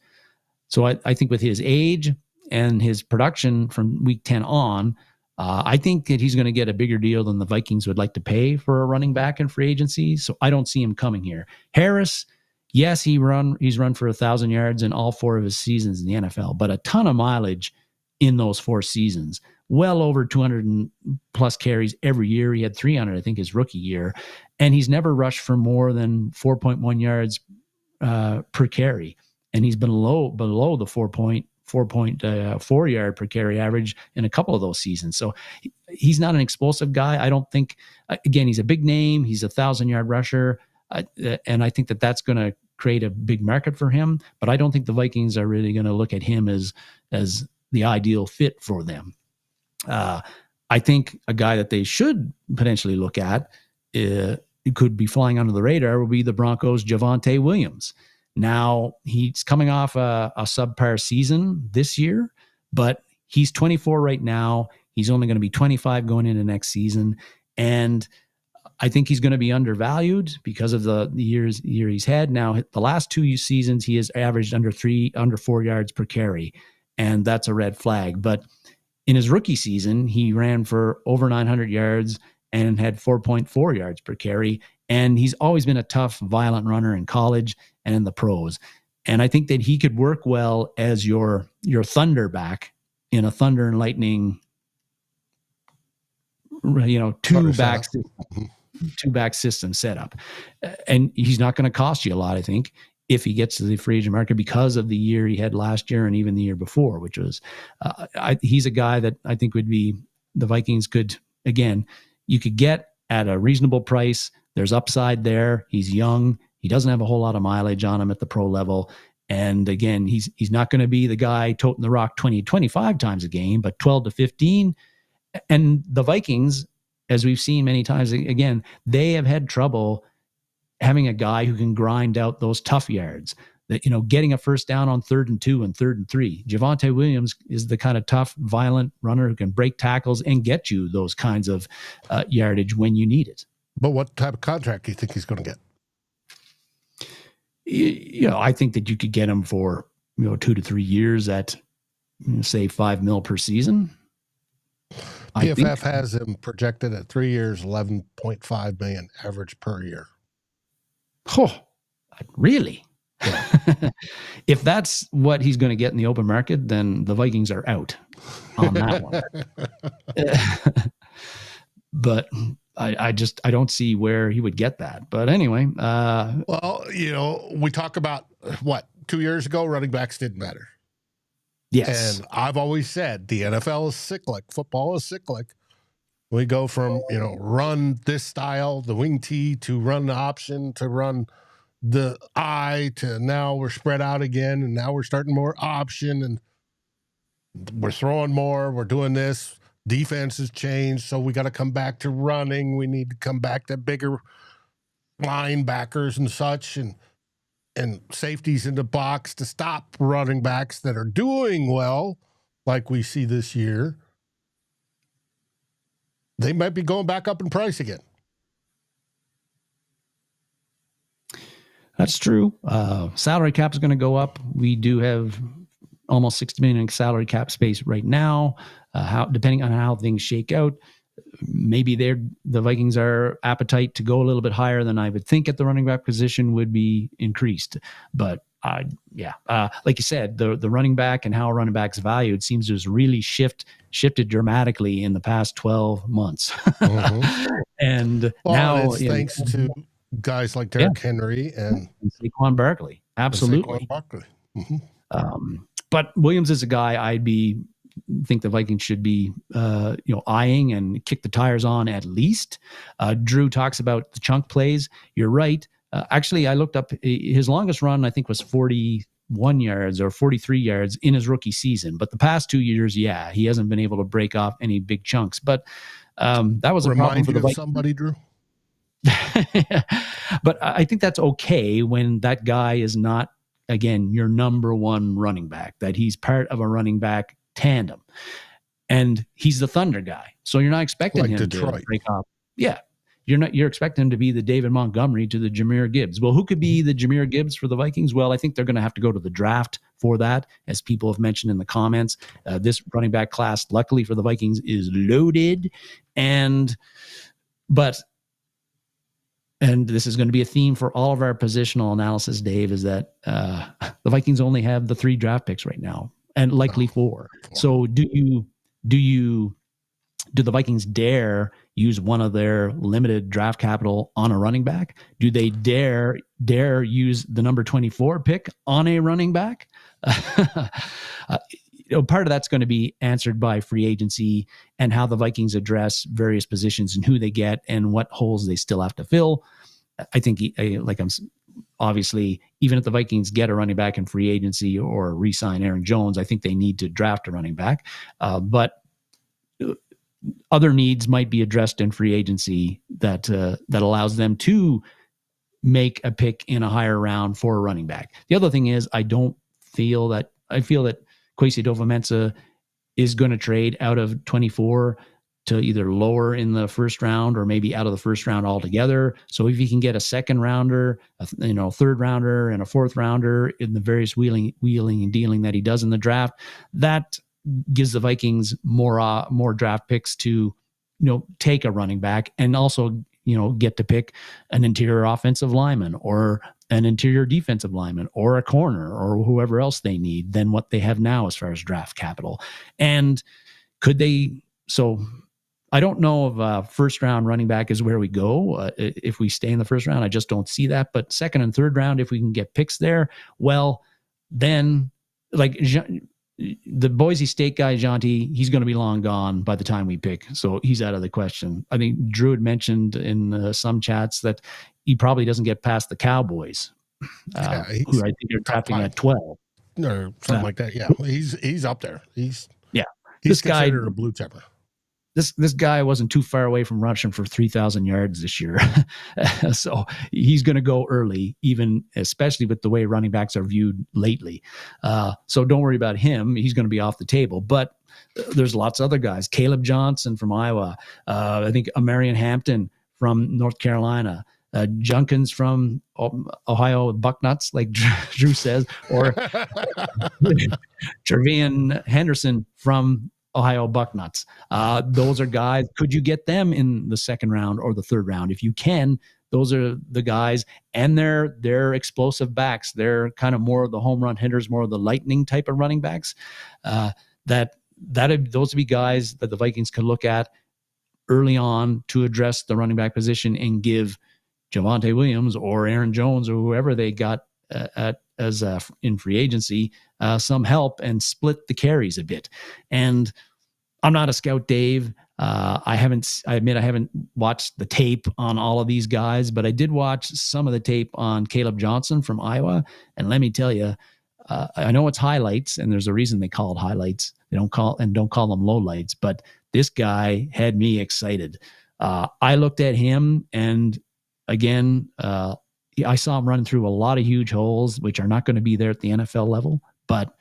So I think with his age and his production from week 10 on, I think that he's going to get a bigger deal than the Vikings would like to pay for a running back in free agency. So I don't see him coming here. Harris, yes, he's run for 1,000 yards in all 4 of his seasons in the NFL, but a ton of mileage in those 4 seasons. Well over 200 plus carries every year. He had 300, I think, his rookie year. And he's never rushed for more than 4.1 yards per carry. And he's been below the 4.4 yard per carry average in a couple of those seasons. So he's not an explosive guy. I don't think, again, he's a big name. He's a 1,000-yard rusher. And I think that that's going to create a big market for him. But I don't think the Vikings are really going to look at him as the ideal fit for them. I think a guy that they should potentially look at, it could be flying under the radar, would be the Broncos' Javonte Williams. Now, he's coming off a subpar season this year, but he's 24 right now. He's only going to be 25 going into next season. And I think he's going to be undervalued because of the year he's had. Now, the last 2 seasons, he has averaged under 4 yards per carry, and that's a red flag. But in his rookie season, he ran for over 900 yards and had 4.4 yards per carry. And he's always been a tough, violent runner in college and in the pros. And I think that he could work well as your thunder back in a thunder and lightning, two back system setup. And he's not going to cost you a lot, I think, if he gets to the free agent market, because of the year he had last year and even the year before, which was, he's a guy that I think would be, the Vikings could, again, you could get at a reasonable price. There's upside there. He's young. He doesn't have a whole lot of mileage on him at the pro level. And again, he's not going to be the guy toting the rock 20, 25 times a game, but 12 to 15. And the Vikings, as we've seen many times, again, they have had trouble having a guy who can grind out those tough yards, that, getting a first down on 3rd and 2 and 3rd and 3. Javonte Williams is the kind of tough, violent runner who can break tackles and get you those kinds of yardage when you need it. But what type of contract do you think he's going to get? I think that you could get him for 2 to 3 years at say $5 million per season. PFF has him projected at 3 years, $11.5 million average per year. Oh, really? Yeah. If that's what he's going to get in the open market, then the Vikings are out on that one. But I don't see where he would get that. But anyway. Well, we talk about 2 years ago, running backs didn't matter. Yes. And I've always said the NFL is cyclic. Football is cyclic. We go from, run this style, the wing tee, to run the option, to run the I, to now we're spread out again, and now we're starting more option, and we're throwing more, we're doing this. Defense has changed, so we got to come back to running. We need to come back to bigger linebackers and such, and safeties in the box to stop running backs that are doing well, like we see this year. They might be going back up in price again. That's true. Salary cap is going to go up. We do have almost $60 million in salary cap space right now. Depending on how things shake out, maybe the Vikings are appetite to go a little bit higher than I would think at the running back position would be increased. But like you said, the running back and how a running back's valued seems to have really shifted dramatically in the past 12 months. Mm-hmm. And now it's thanks to guys like Derrick Henry and Saquon Barkley. Absolutely. Mm-hmm. But Williams is a guy think the Vikings should be, eyeing and kick the tires on at least. Drew talks about the chunk plays. You're right. Actually, I looked up his longest run, I think, was 41 yards or 43 yards in his rookie season. But the past 2 years, he hasn't been able to break off any big chunks. But that was a problem for the Vikings. Somebody, Drew? But I think that's okay when that guy is not, again, your number one running back, that he's part of a running back tandem, and he's the Thunder guy. So you're not expecting him to break off. Yeah. You're expecting him to be the David Montgomery to the Jahmyr Gibbs. Well, who could be the Jahmyr Gibbs for the Vikings? Well, I think they're going to have to go to the draft for that, as people have mentioned in the comments. This running back class, luckily for the Vikings, is loaded. And this is going to be a theme for all of our positional analysis, Dave, is that the Vikings only have the 3 draft picks right now, and likely 4. So do the Vikings dare use one of their limited draft capital on a running back? Do they dare use the number 24 pick on a running back? Part of that's going to be answered by free agency and how the Vikings address various positions and who they get and what holes they still have to fill. I think, obviously, even if the Vikings get a running back in free agency or re-sign Aaron Jones, I think they need to draft a running back. But other needs might be addressed in free agency that allows them to make a pick in a higher round for a running back. The other thing is I feel that Kwesi Adofo-Mensah is going to trade out of 24 to either lower in the first round or maybe out of the first round altogether. So if you can get a second rounder, third rounder, and a fourth rounder in the various wheeling and dealing that he does in the draft, that gives the Vikings more draft picks to, take a running back and also, get to pick an interior offensive lineman or an interior defensive lineman or a corner or whoever else they need than what they have now as far as draft capital. And so I don't know if a first round running back is where we go. If we stay in the first round, I just don't see that. But second and third round, if we can get picks there, well, then like the Boise State guy, Jonty, he's going to be long gone by the time we pick. So he's out of the question. I think Drew had mentioned in some chats that he probably doesn't get past the Cowboys, who I think are drafting at 12. Or something like that. Yeah, he's up there. He's this considered guy, a blue chipper. This guy wasn't too far away from rushing for 3,000 yards this year. So he's going to go early, especially with the way running backs are viewed lately. So don't worry about him. He's going to be off the table. But there's lots of other guys. Caleb Johnson from Iowa. I think Amarian Hampton from North Carolina. Junkins from Ohio Bucknuts, like Drew says, or Trevian Henderson from Ohio Bucknuts. Those are guys. Could you get them in the second round or the third round? If you can, those are the guys, and they're explosive backs. They're kind of more of the home run hitters, more of the lightning type of running backs. Those would be guys that the Vikings could look at early on to address the running back position and give Javonte Williams or Aaron Jones or whoever they got in free agency some help and split the carries a bit. And I'm not a scout, Dave. I admit I haven't watched the tape on all of these guys, but I did watch some of the tape on Caleb Johnson from Iowa. And let me tell you, I know it's highlights, and there's a reason they call it highlights. They don't call them lowlights, but this guy had me excited. I looked at him, and again, I saw him running through a lot of huge holes, which are not going to be there at the NFL level. But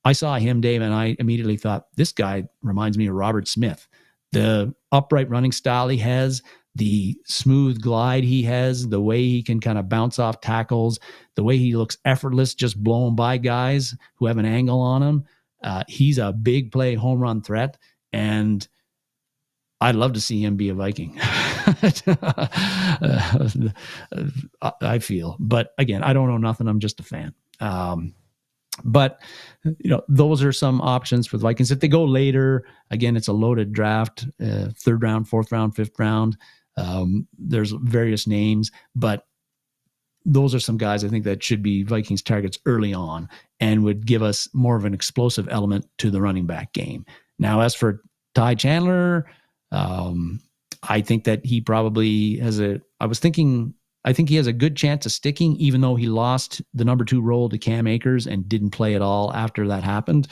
I saw him, Dave, and I immediately thought, this guy reminds me of Robert Smith. The upright running style he has, the smooth glide he has, the way he can kind of bounce off tackles, the way he looks effortless just blowing by guys who have an angle on him. He's a big play home run threat, and I'd love to see him be a Viking. I feel, but again, I don't know nothing. I'm just a fan. But those are some options for the Vikings. If they go later, again, it's a loaded draft, third round, fourth round, fifth round. There's various names, but those are some guys I think that should be Vikings targets early on and would give us more of an explosive element to the running back game. Now, as for Ty Chandler, I think that he probably has I think he has a good chance of sticking, even though he lost the number 2 role to Cam Akers and didn't play at all after that happened.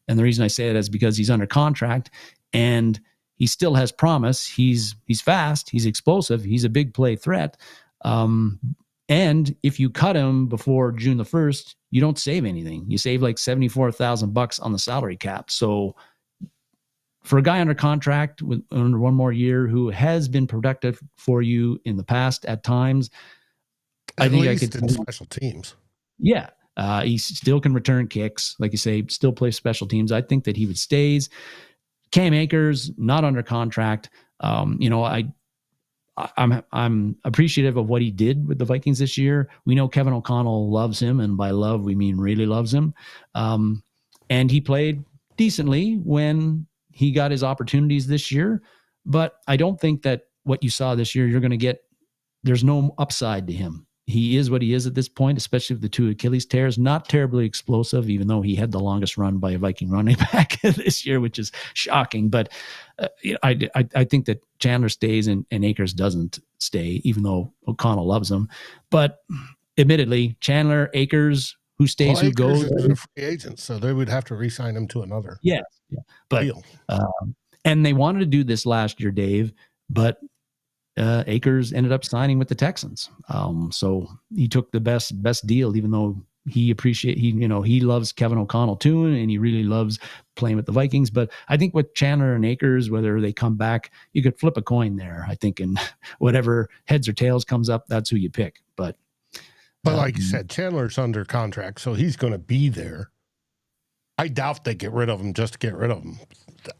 And the reason I say it is because he's under contract and he still has promise. He's fast, he's explosive, he's a big play threat. And if you cut him before June the 1st, you don't save anything. You save like $74,000 on the salary cap. So for a guy under contract under one more year who has been productive for you in the past at times, I think I could. In special teams. Yeah. He still can return kicks. Like you say, still play special teams. I think that he would stays. Cam Akers, not under contract. I'm appreciative of what he did with the Vikings this year. We know Kevin O'Connell loves him, and by love, we mean really loves him. And he played decently when he got his opportunities this year, but I don't think that what you saw this year, you're going to get, there's no upside to him. He is what he is at this point, especially with the 2 Achilles tears, not terribly explosive, even though he had the longest run by a Viking running back this year, which is shocking. But I think that Chandler stays and Akers doesn't stay, even though O'Connell loves him. But admittedly, Chandler, Akers, who stays, who goes. Is a free agent, so they would have to re-sign him to another. Yeah. But deal. And they wanted to do this last year, Dave, but Akers ended up signing with the Texans. So he took the best deal, even though he loves Kevin O'Connell too, and he really loves playing with the Vikings. But I think with Chandler and Akers, whether they come back, you could flip a coin there, I think, and whatever heads or tails comes up, that's who you pick. But like you said, Chandler's under contract, so he's going to be there. I doubt they get rid of him just to get rid of him.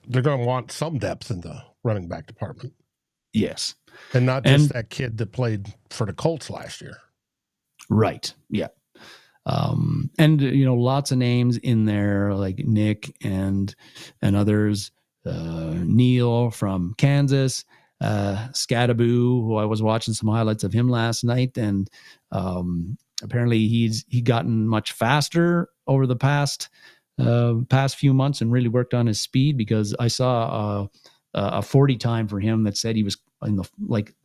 They're going to want some depth in the running back department. Yes. And not just that kid that played for the Colts last year. Right. Yeah. And lots of names in there like Nick and others, Neil from Kansas, Scadaboo, who I was watching some highlights of him last night. And, apparently he's gotten much faster over the past few months and really worked on his speed, because I saw a 40 time for him that said he was in the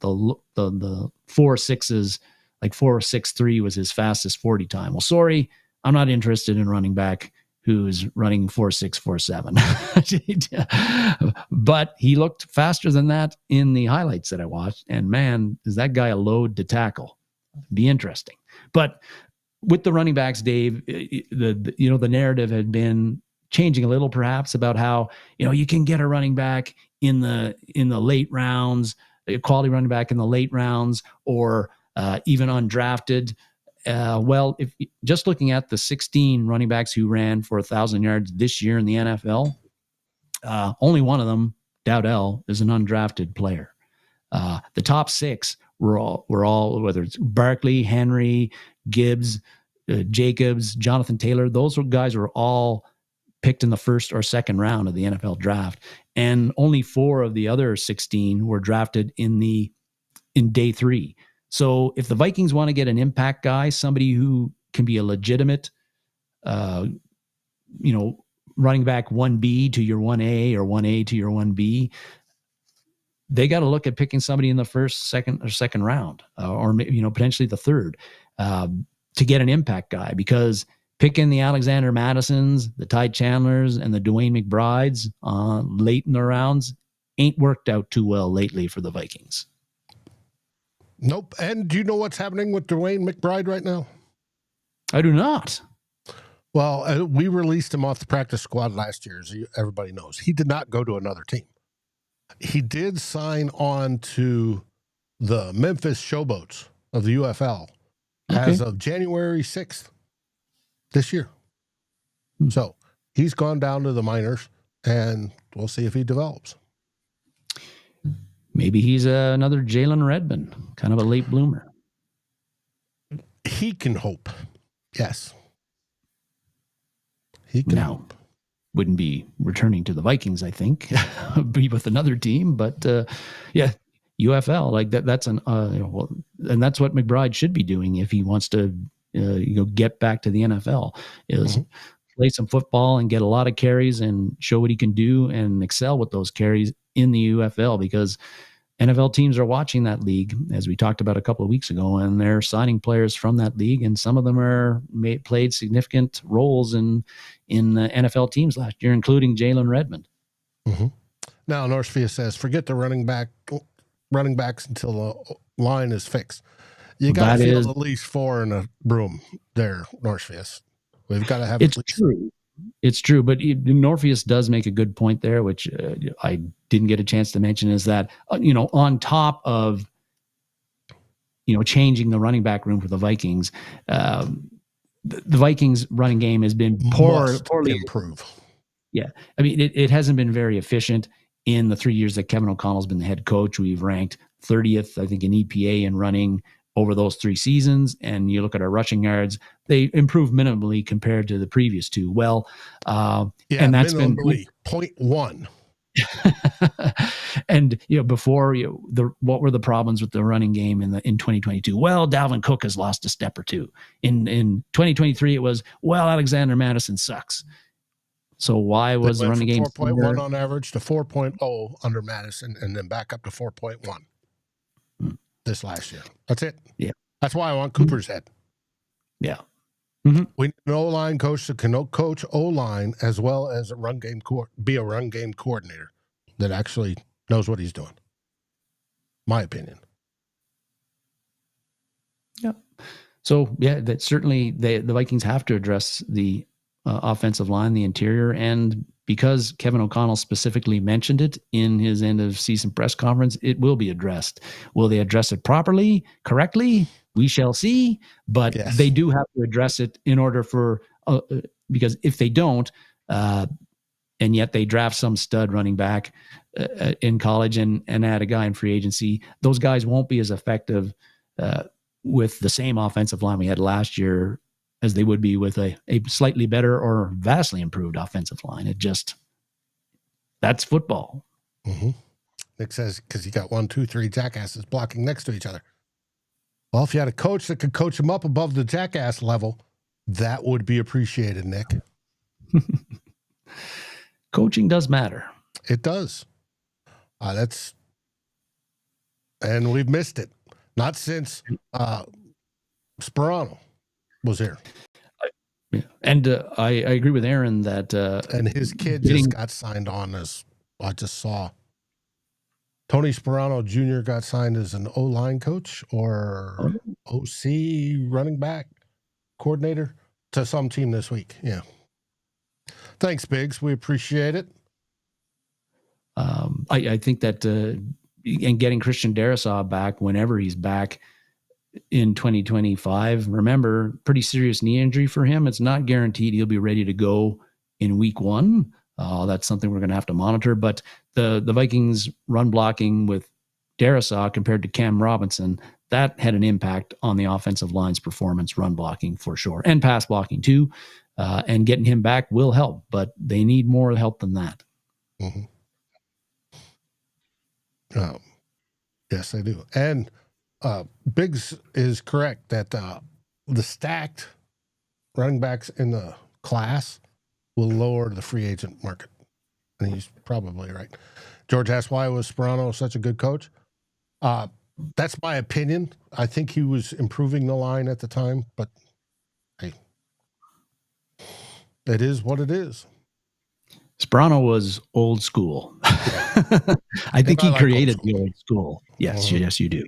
4.6s, like 4.63 was his fastest 40 time. Well, sorry, I'm not interested in running back who's running 4.6, 4.7. But he looked faster than that in the highlights that I watched. And man, is that guy a load to tackle? Be interesting. But with the running backs, Dave, the narrative had been changing a little, perhaps, about how you can get a running back in the late rounds, a quality running back in the late rounds, or even undrafted. Well, if just looking at the 16 running backs who ran for 1,000 yards this year in the NFL, only one of them, Dowdell, is an undrafted player. The top 6 were all whether it's Barkley, Henry, Gibbs, Jacobs, Jonathan Taylor. Those guys were all picked in the first or second round of the NFL draft, and only 4 of the other 16 were drafted in day 3. So if the Vikings want to get an impact guy, somebody who can be a legitimate, running back 1B to your 1A or 1A to your 1B, they got to look at picking somebody in the first, second round, or potentially the third, to get an impact guy, because picking the Alexander Madisons, the Ty Chandlers, and the Dwayne McBrides late in the rounds ain't worked out too well lately for the Vikings. Nope. And do you know what's happening with Dwayne McBride right now? I do not. Well, we released him off the practice squad last year, as everybody knows. He did not go to another team. He did sign on to the Memphis Showboats of the UFL as of January 6th this year. So he's gone down to the minors, and we'll see if he develops. Maybe he's another Jalen Redmond, kind of a late bloomer. He can hope. Yes. He can hope. Wouldn't be returning to the Vikings, I think. Be with another team, but UFL, like that's and that's what McBride should be doing if he wants to get back to the NFL, is play some football and get a lot of carries and show what he can do and excel with those carries in the UFL, because NFL teams are watching that league, as we talked about a couple of weeks ago, and they're signing players from that league, and some of them played significant roles in NFL teams last year, including Jalen Redmond. Mm-hmm. Now, Northfield says, forget the running backs until the line is fixed. You got to field at least 4 in a room there, Northfield. We've got to have. It's true. It's true, but Norpheus does make a good point there, which I didn't get a chance to mention, is that, on top of, changing the running back room for the Vikings, the Vikings running game has been poorly improved. Yeah. I mean, it hasn't been very efficient in the 3 years that Kevin O'Connell's been the head coach. We've ranked 30th, I think, in EPA in running over those 3 seasons. And you look at our rushing yards, they improved minimally compared to the previous 2. Well, and that's been 0.1. And before, what were the problems with the running game in 2022? Well, Dalvin Cook has lost a step or 2. In 2023, it was, well, Alexander Madison sucks. So why was the running game 4.1 on average to 4.0 under Madison, and then back up to 4.1 this last year? That's it. Yeah, that's why I want Cooper's head. Yeah. We need an O-line coach that can coach O-line as well as a run game be a run game coordinator. that actually knows what he's doing. My opinion. Yep. So, yeah, that certainly the Vikings have to address the offensive line, the interior, and because Kevin O'Connell specifically mentioned it in his end of season press conference, it will be addressed. Will they address it properly, correctly? We shall see. But Yes. they do have to address it in order for because if they don't, and yet they draft some stud running back in college and add a guy in free agency, those guys won't be as effective with the same offensive line we had last year as they would be with a slightly better or vastly improved offensive line. That's football. Mm-hmm. Nick says, because you got 1, 2, 3 jackasses blocking next to each other. Well, if you had a coach that could coach them up above the jackass level, that would be appreciated, Nick. Coaching does matter. It does. And we've missed it. Not since Sperano was here. And I agree with Aaron that... and his kid just got signed on as, I just saw. Tony Sperano Jr. got signed as an O-line coach or OC running back coordinator to some team this week. Yeah. Thanks, Biggs. We appreciate it. I think that and getting Christian Darrisaw back whenever he's back in 2025, remember, pretty serious knee injury for him. It's not guaranteed he'll be ready to go in week 1. That's something we're going to have to monitor. But the Vikings run blocking with Darrisaw compared to Cam Robinson, that had an impact on the offensive line's performance, run blocking for sure, and pass blocking too. And getting him back will help, but they need more help than that. Mm-hmm. Yes, they do. And Biggs is correct that the stacked running backs in the class will lower the free agent market. And he's probably right. George asked, why was Sperano such a good coach? That's my opinion. I think he was improving the line at the time, but hey, it is what it is. Sperano was old school. I think he created the old school. Yes, yes, you do.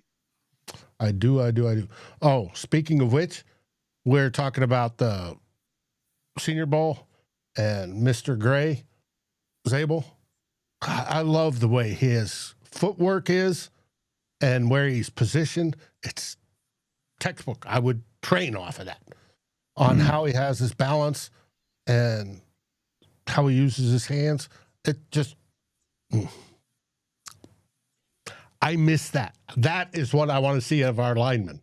I do. Oh, speaking of which, we're talking about the Senior Bowl and Mr. Gray, Zabel. I love the way his footwork is and where he's positioned. It's textbook. I would train off of that on how he has his balance and how he uses his hands. It just, I miss that. That is what I want to see of our linemen.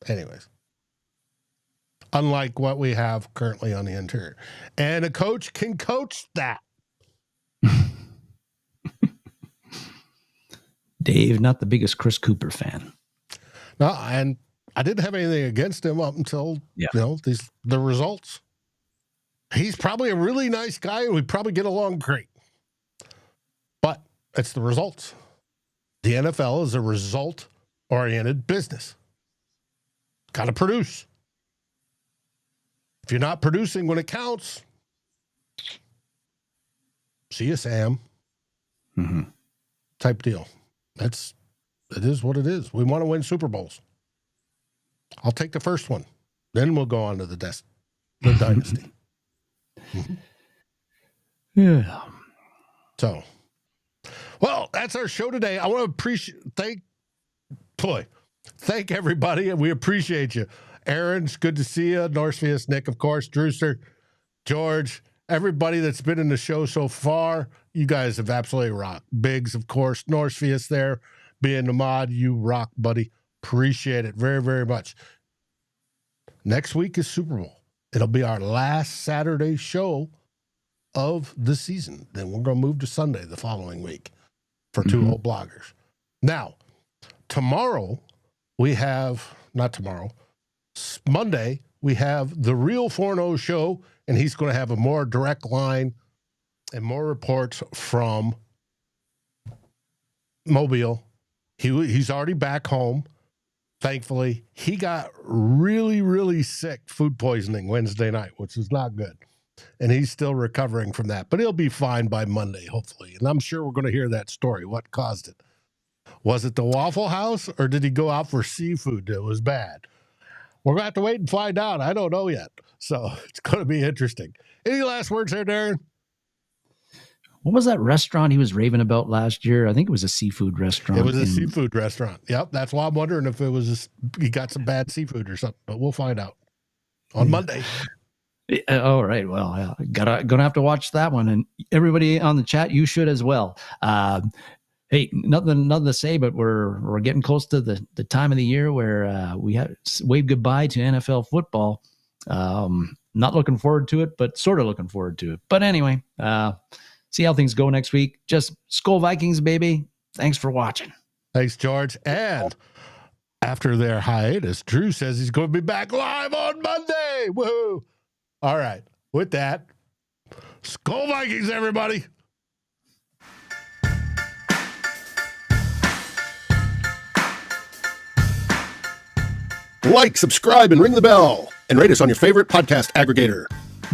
Anyways, unlike what we have currently on the interior. And a coach can coach that. Dave, not the biggest Chris Cooper fan. No, and I didn't have anything against him up until, the results. He's probably a really nice guy, and we probably get along great. But it's the results. The NFL is a result-oriented business. Got to produce. If you're not producing when it counts, see you, Sam. Mm-hmm. Type deal. It is what it is. We want to win Super Bowls. I'll take the first one. Then we'll go on to the dynasty. Yeah. So, well, that's our show today. I want to thank everybody, and we appreciate you. Aaron's good to see you. Norsefius, Nick, of course, Drewster, George, everybody that's been in the show so far. You guys have absolutely rocked. Biggs, of course, Norsefius there, being the mod. You rock, buddy. Appreciate it very, very much. Next week is Super Bowl. It'll be our last Saturday show of the season. Then we're going to move to Sunday the following week for two old bloggers. Now, Monday, we have the real Forno show, and he's going to have a more direct line and more reports from Mobile. He's already back home. Thankfully, he got really, really sick food poisoning Wednesday night, which is not good. and he's still recovering from that. But he'll be fine by Monday, hopefully. And I'm sure we're going to hear that story. What caused it? Was it the Waffle House, or did he go out for seafood that was bad? We're going to have to wait and find out. I don't know yet. So it's going to be interesting. Any last words there, Darren? What was that restaurant he was raving about last year? I think it was a seafood restaurant. It was a seafood restaurant. Yep. That's why I'm wondering if it was he got some bad seafood or something. But we'll find out on Monday. All right. Well, gonna have to watch that one. And everybody on the chat, you should as well. Hey, nothing to say, but we're getting close to the time of the year where we have wave goodbye to NFL football. Not looking forward to it, but sort of looking forward to it. But anyway, see how things go next week. Just SKOL Vikings, baby. Thanks for watching. Thanks, George. And after their hiatus, Drew says he's going to be back live on Monday. Woohoo! All right. With that, SKOL Vikings, everybody. Like, subscribe, and ring the bell, and rate us on your favorite podcast aggregator.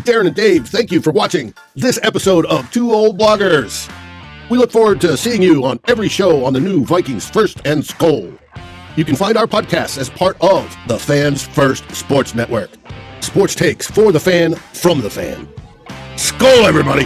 Darren and Dave, thank you for watching this episode of Two Old Bloggers. We look forward to seeing you on every show on the new Vikings First and SKOL. You can find our podcast as part of the Fans First Sports Network. Sports takes for the fan, from the fan. SKOL, everybody!